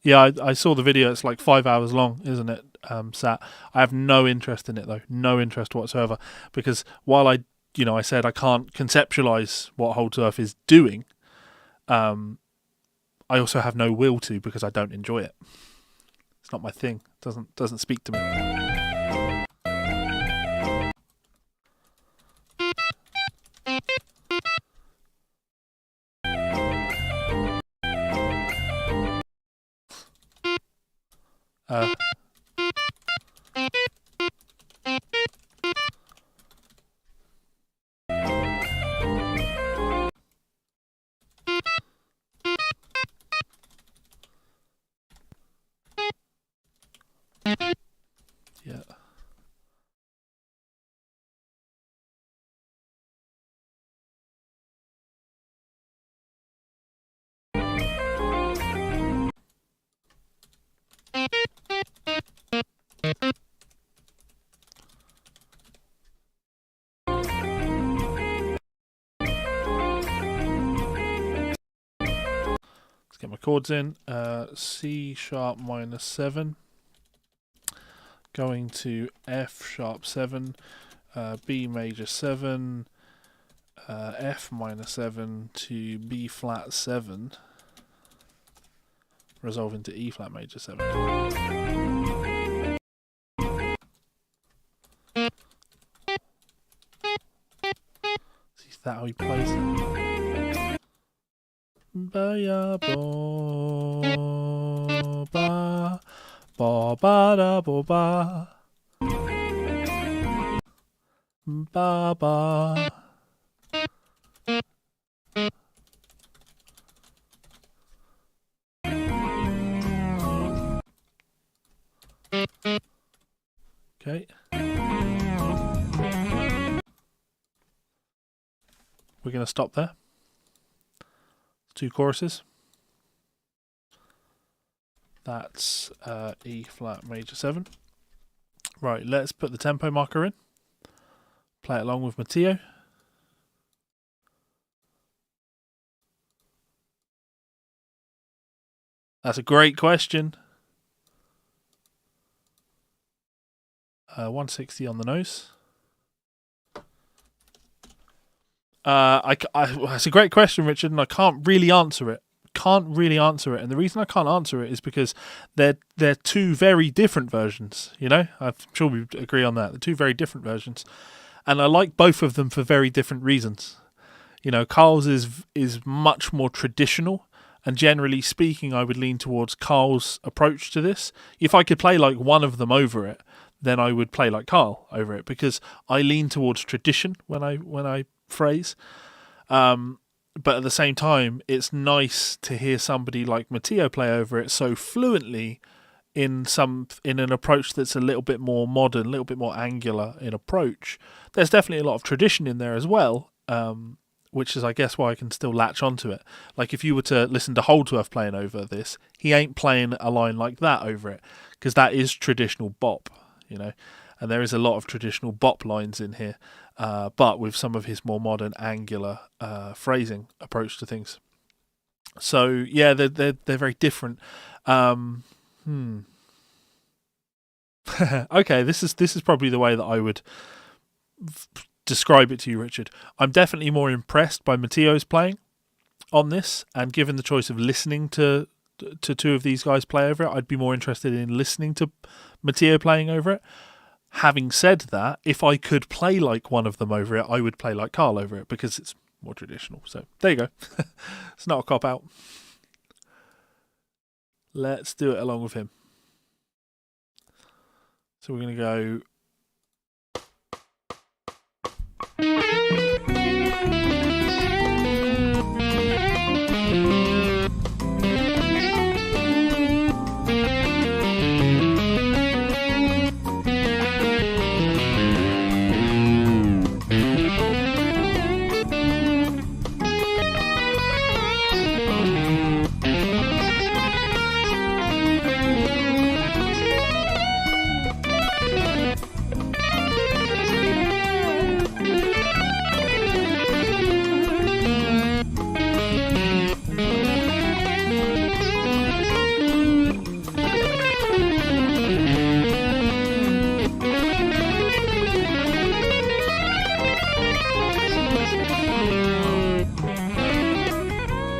Yeah, I saw the video. It's like 5 hours long, isn't it, Sat? I have no interest in it, though. No interest whatsoever. Because while I said I can't conceptualize what Holdsworth is doing, I also have no will to because I don't enjoy it. It's not my thing. It doesn't speak to me. Yeah. Get my chords in. C sharp minor 7. going to F sharp 7, B major 7, F minor 7 to B flat 7, resolving to E flat major 7. Is that how he plays it? Ba ya bo ba ba ba da bo ba ba ba. Okay. We're going to stop there. 2 choruses. That's E flat major 7. Right, let's put the tempo marker in. Play it along with Matteo. That's a great question. 160 on the nose. That's a great question, Richard, and I can't really answer it. And the reason I can't answer it is because they're 2 very different versions. You know, I'm sure we agree on that. They're 2 very different versions, and I like both of them for very different reasons. You know, Carl's is much more traditional, and generally speaking, I would lean towards Carl's approach to this. If I could play like one of them over it, then I would play like Carl over it, because I lean towards tradition when I phrase. But at the same time, it's nice to hear somebody like Matteo play over it so fluently in an approach that's a little bit more modern, a little bit more angular in approach. There's definitely a lot of tradition in there as well, which is, I guess, why I can still latch onto it. Like if you were to listen to Holdsworth playing over this, he ain't playing a line like that over it, because that is traditional bop, you know. And there is a lot of traditional bop lines in here, but with some of his more modern, angular phrasing approach to things. So yeah, they're very different. Okay, this is probably the way that I would describe it to you, Richard. I'm definitely more impressed by Matteo's playing on this, and given the choice of listening to 2 of these guys play over it, I'd be more interested in listening to Matteo playing over it. Having said that, if I could play like one of them over it, I would play like Carl over it, because it's more traditional. So there you go. It's not a cop-out. Let's do it along with him. So we're going to go...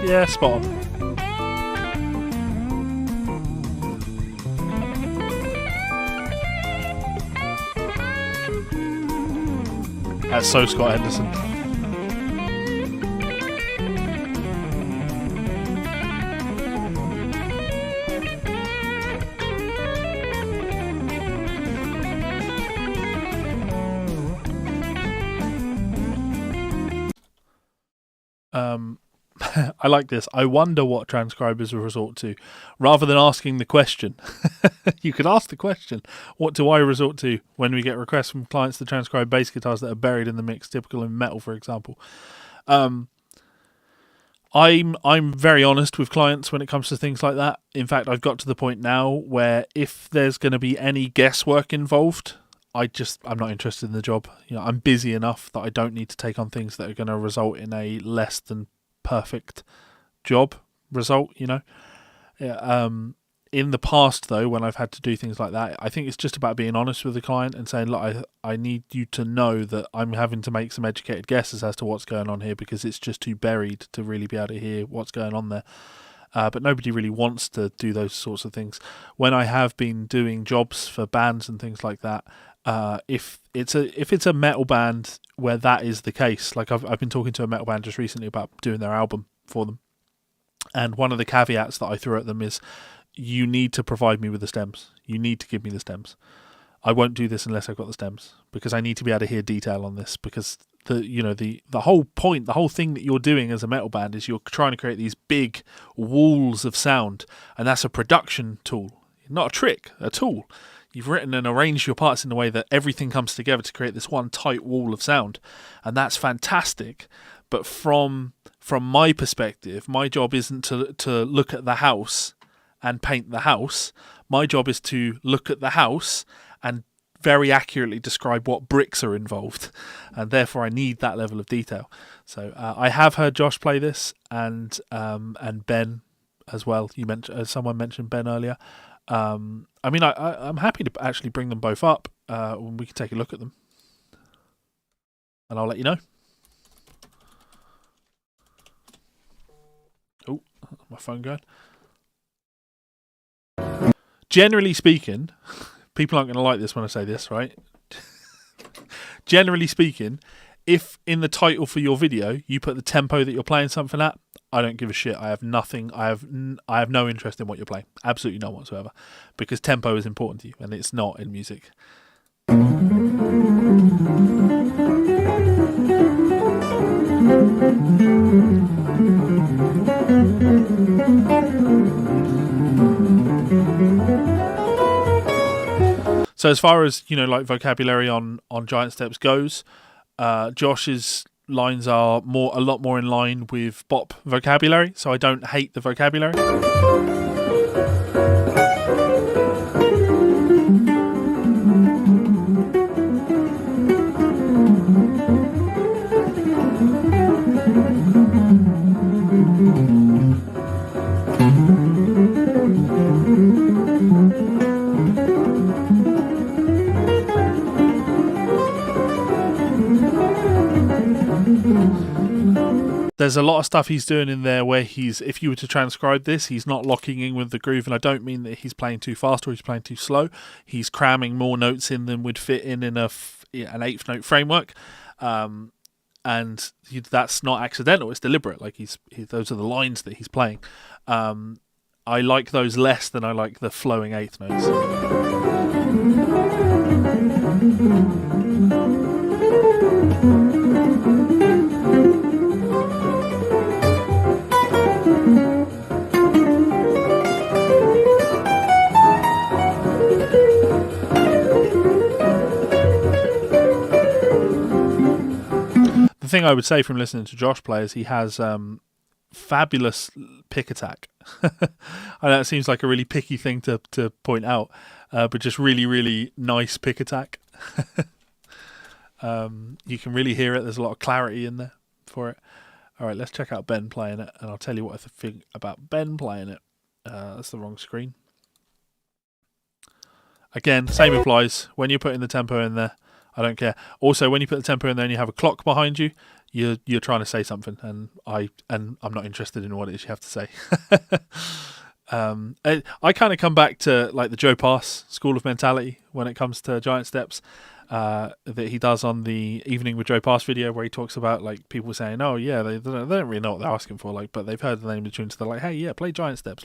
Yeah, spot on. That's so Scott Henderson. I like this. I wonder what transcribers will resort to. Rather than asking the question, you could ask the question, what do I resort to when we get requests from clients to transcribe bass guitars that are buried in the mix, typical in metal, for example? I'm very honest with clients when it comes to things like that. In fact, I've got to the point now where if there's going to be any guesswork involved, I'm not interested in the job. You know, I'm busy enough that I don't need to take on things that are going to result in a less than perfect job result. You know, In the past, though, when I've had to do things like that, I think it's just about being honest with the client and saying, look, I need you to know that I'm having to make some educated guesses as to what's going on here, because it's just too buried to really be able to hear what's going on there. But nobody really wants to do those sorts of things. When I have been doing jobs for bands and things like that, if it's a metal band where that is the case, like I've been talking to a metal band just recently about doing their album for them, and one of the caveats that I threw at them is, you need to provide me with the stems. You need to give me the stems. I won't do this unless I've got the stems, because I need to be able to hear detail on this, because the whole point, the whole thing that you're doing as a metal band is you're trying to create these big walls of sound, and that's a production tool, not a trick, a tool. You've written and arranged your parts in a way that everything comes together to create this one tight wall of sound, and that's fantastic. But from my perspective, my job isn't to look at the house and paint the house. My job is to look at the house and very accurately describe what bricks are involved, and therefore I need that level of detail. So I have heard Josh play this, and Ben as well. Someone mentioned Ben earlier. I'm happy to actually bring them both up when we can take a look at them, and I'll let you know. Oh, my phone going. Generally speaking, people aren't going to like this when I say this, right? Generally speaking, if in the title for your video you put the tempo that you're playing something at, I don't give a shit. I have nothing. I have no interest in what you're playing. Absolutely none whatsoever, because tempo is important to you, and it's not in music. So as far as, like vocabulary on Giant Steps goes, Josh's lines are a lot more in line with bop vocabulary, so I don't hate the vocabulary. There's a lot of stuff he's doing in there where if you were to transcribe this, he's not locking in with the groove, and I don't mean that he's playing too fast or he's playing too slow. He's cramming more notes in than would fit in an eighth note framework, and that's not accidental; it's deliberate. Like those are the lines that he's playing. I like those less than I like the flowing eighth notes. The thing I would say from listening to Josh play is he has fabulous pick attack. I know it seems like a really picky thing to point out, but just really, really nice pick attack. You can really hear it. There's a lot of clarity in there for it. All right, let's check out Ben playing it, and I'll tell you what I think about Ben playing it. That's the wrong screen. Again, same applies. When you're putting the tempo in there, I don't care. Also, when you put the tempo in there and you have a clock behind you, you're trying to say something, and I'm not interested in what it is you have to say. I kind of come back to like the Joe Pass school of mentality when it comes to Giant Steps that he does on the Evening with Joe Pass video, where he talks about like people saying, oh yeah, they don't really know what they're asking for, like, but they've heard the name of the tune, so they're like, hey yeah, play Giant Steps,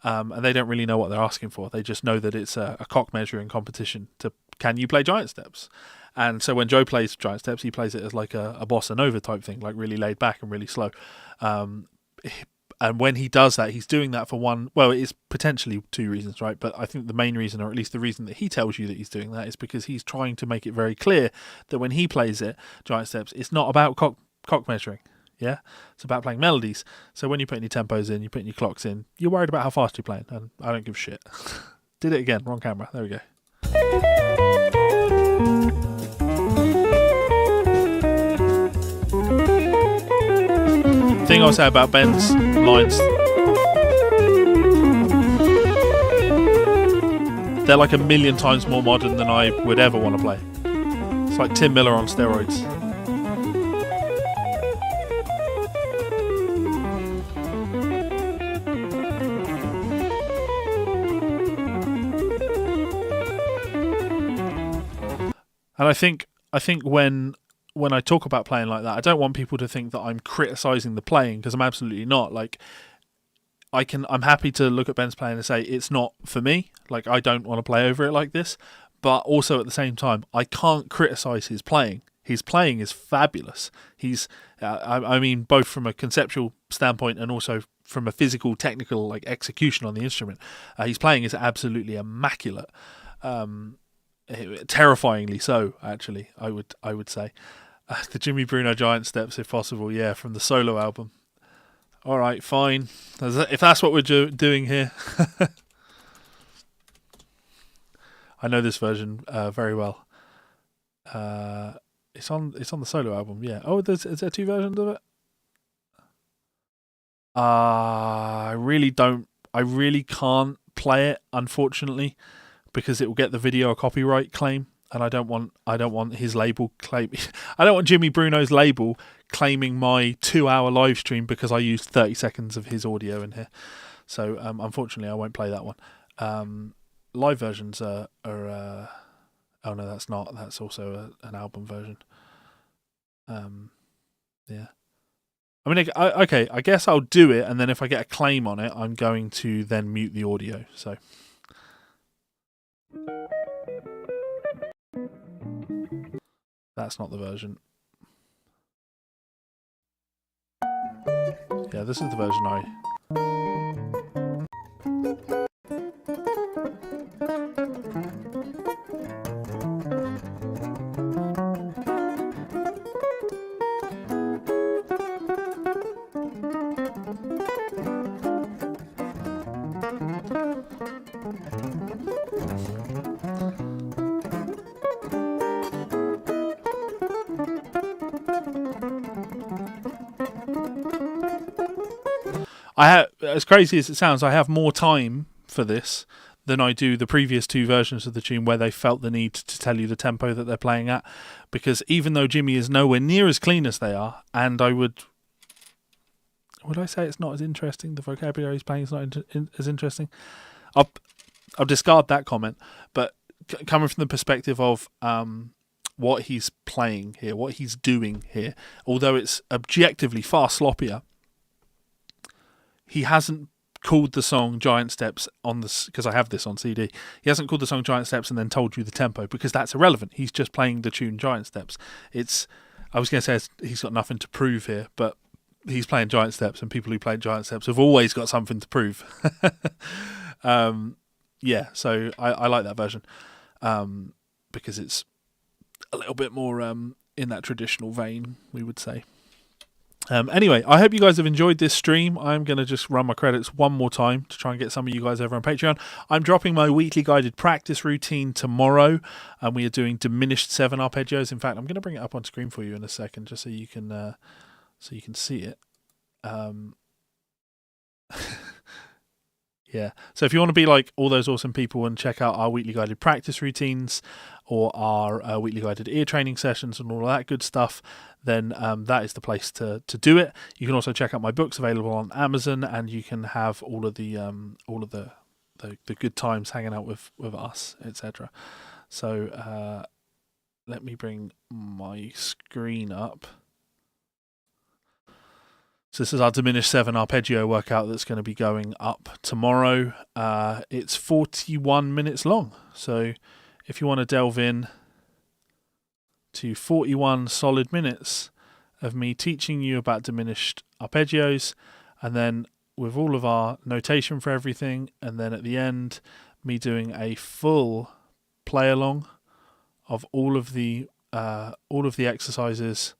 and they don't really know what they're asking for. They just know that it's a cock measuring competition to can you play Giant Steps. And so when Joe plays Giant Steps, he plays it as like a bossa nova type thing, like really laid back and really slow. And when he does that, he's doing that for it is potentially two reasons, right? But I think the main reason, or at least the reason that he tells you that he's doing that, is because he's trying to make it very clear that when he plays it, Giant Steps, it's not about cock measuring. Yeah, it's about playing melodies. So when you're putting your tempos in, you're putting your clocks in, you're worried about how fast you're playing, and I don't give a shit. Did it again, wrong camera. There we go. Thing I'll say about Ben's lines, they're like a million times more modern than I would ever want to play. It's like Tim Miller on steroids. And I think when I talk about playing like that, I don't want people to think that I'm criticizing the playing, because I'm absolutely not. Like, I'm happy to look at Ben's playing and say it's not for me. Like, I don't want to play over it like this. But also at the same time, I can't criticize his playing. His playing is fabulous. He's, I mean, both from a conceptual standpoint and also from a physical, technical, like, execution on the instrument. His playing is absolutely immaculate. Terrifyingly so, actually, I would say. The Jimmy Bruno Giant Steps, if possible, yeah, from the solo album. All right, fine. If that's what we're doing here. I know this version very well. It's on the solo album, yeah. Oh, is there two versions of it? I really can't play it, unfortunately, because it will get the video a copyright claim, and I don't want his label claim. I don't want Jimmy Bruno's label claiming my 2-hour live stream because I used 30 seconds of his audio in here. So unfortunately, I won't play that one. Live versions are oh no, that's not. That's also an album version. Yeah. I mean, okay. I guess I'll do it, and then if I get a claim on it, I'm going to then mute the audio. So. That's not the version. Yeah, this is the version I have, as crazy as it sounds, I have more time for this than I do the previous two versions of the tune where they felt the need to tell you the tempo that they're playing at. Because even though Jimmy is nowhere near as clean as they are, and would I say it's not as interesting? The vocabulary he's playing is not as interesting. I'll discard that comment. But coming from the perspective of what he's playing here, what he's doing here, although it's objectively far sloppier, he hasn't called the song Giant Steps on this, because I have this on CD. He hasn't called the song Giant Steps and then told you the tempo, because that's irrelevant. He's just playing the tune Giant Steps. I was going to say he's got nothing to prove here, but he's playing Giant Steps, and people who play Giant Steps have always got something to prove. Yeah, so I like that version because it's a little bit more in that traditional vein, we would say. Anyway, I hope you guys have enjoyed this stream. I'm going to just run my credits one more time to try and get some of you guys over on Patreon. I'm dropping my weekly guided practice routine tomorrow, and we are doing diminished 7 arpeggios. In fact, I'm going to bring it up on screen for you in a second, just so you can see it. Yeah. So if you want to be like all those awesome people and check out our weekly guided practice routines or our weekly guided ear training sessions and all of that good stuff, then that is the place to do it. You can also check out my books available on Amazon, and you can have all of the good times hanging out with us, etc. So let me bring my screen up. So this is our diminished 7 arpeggio workout that's going to be going up tomorrow. It's 41 minutes long. So if you want to delve in to 41 solid minutes of me teaching you about diminished arpeggios, and then with all of our notation for everything, and then at the end, me doing a full play along of all of the exercises.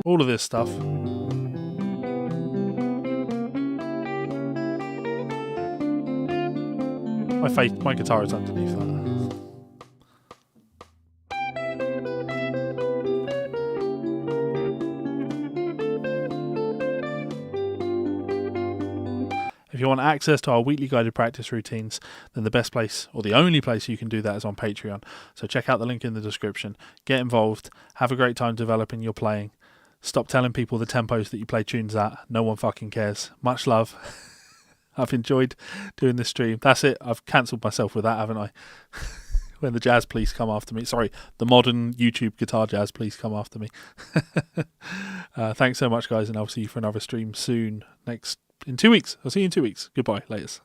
All of this stuff. My guitar is underneath that. you want access to our weekly guided practice routines, then the best place, or the only place you can do that, is on Patreon. So check out the link in the description. Get involved. Have a great time developing your playing. Stop telling people the tempos that you play tunes at. No one fucking cares. Much love. I've enjoyed doing this stream. That's it. I've cancelled myself with that, haven't I? When the jazz police come after me. Sorry, the modern YouTube guitar jazz police come after me. Thanks so much, guys, and I'll see you for another stream soon. In 2 weeks. I'll see you in 2 weeks. Goodbye. Laters.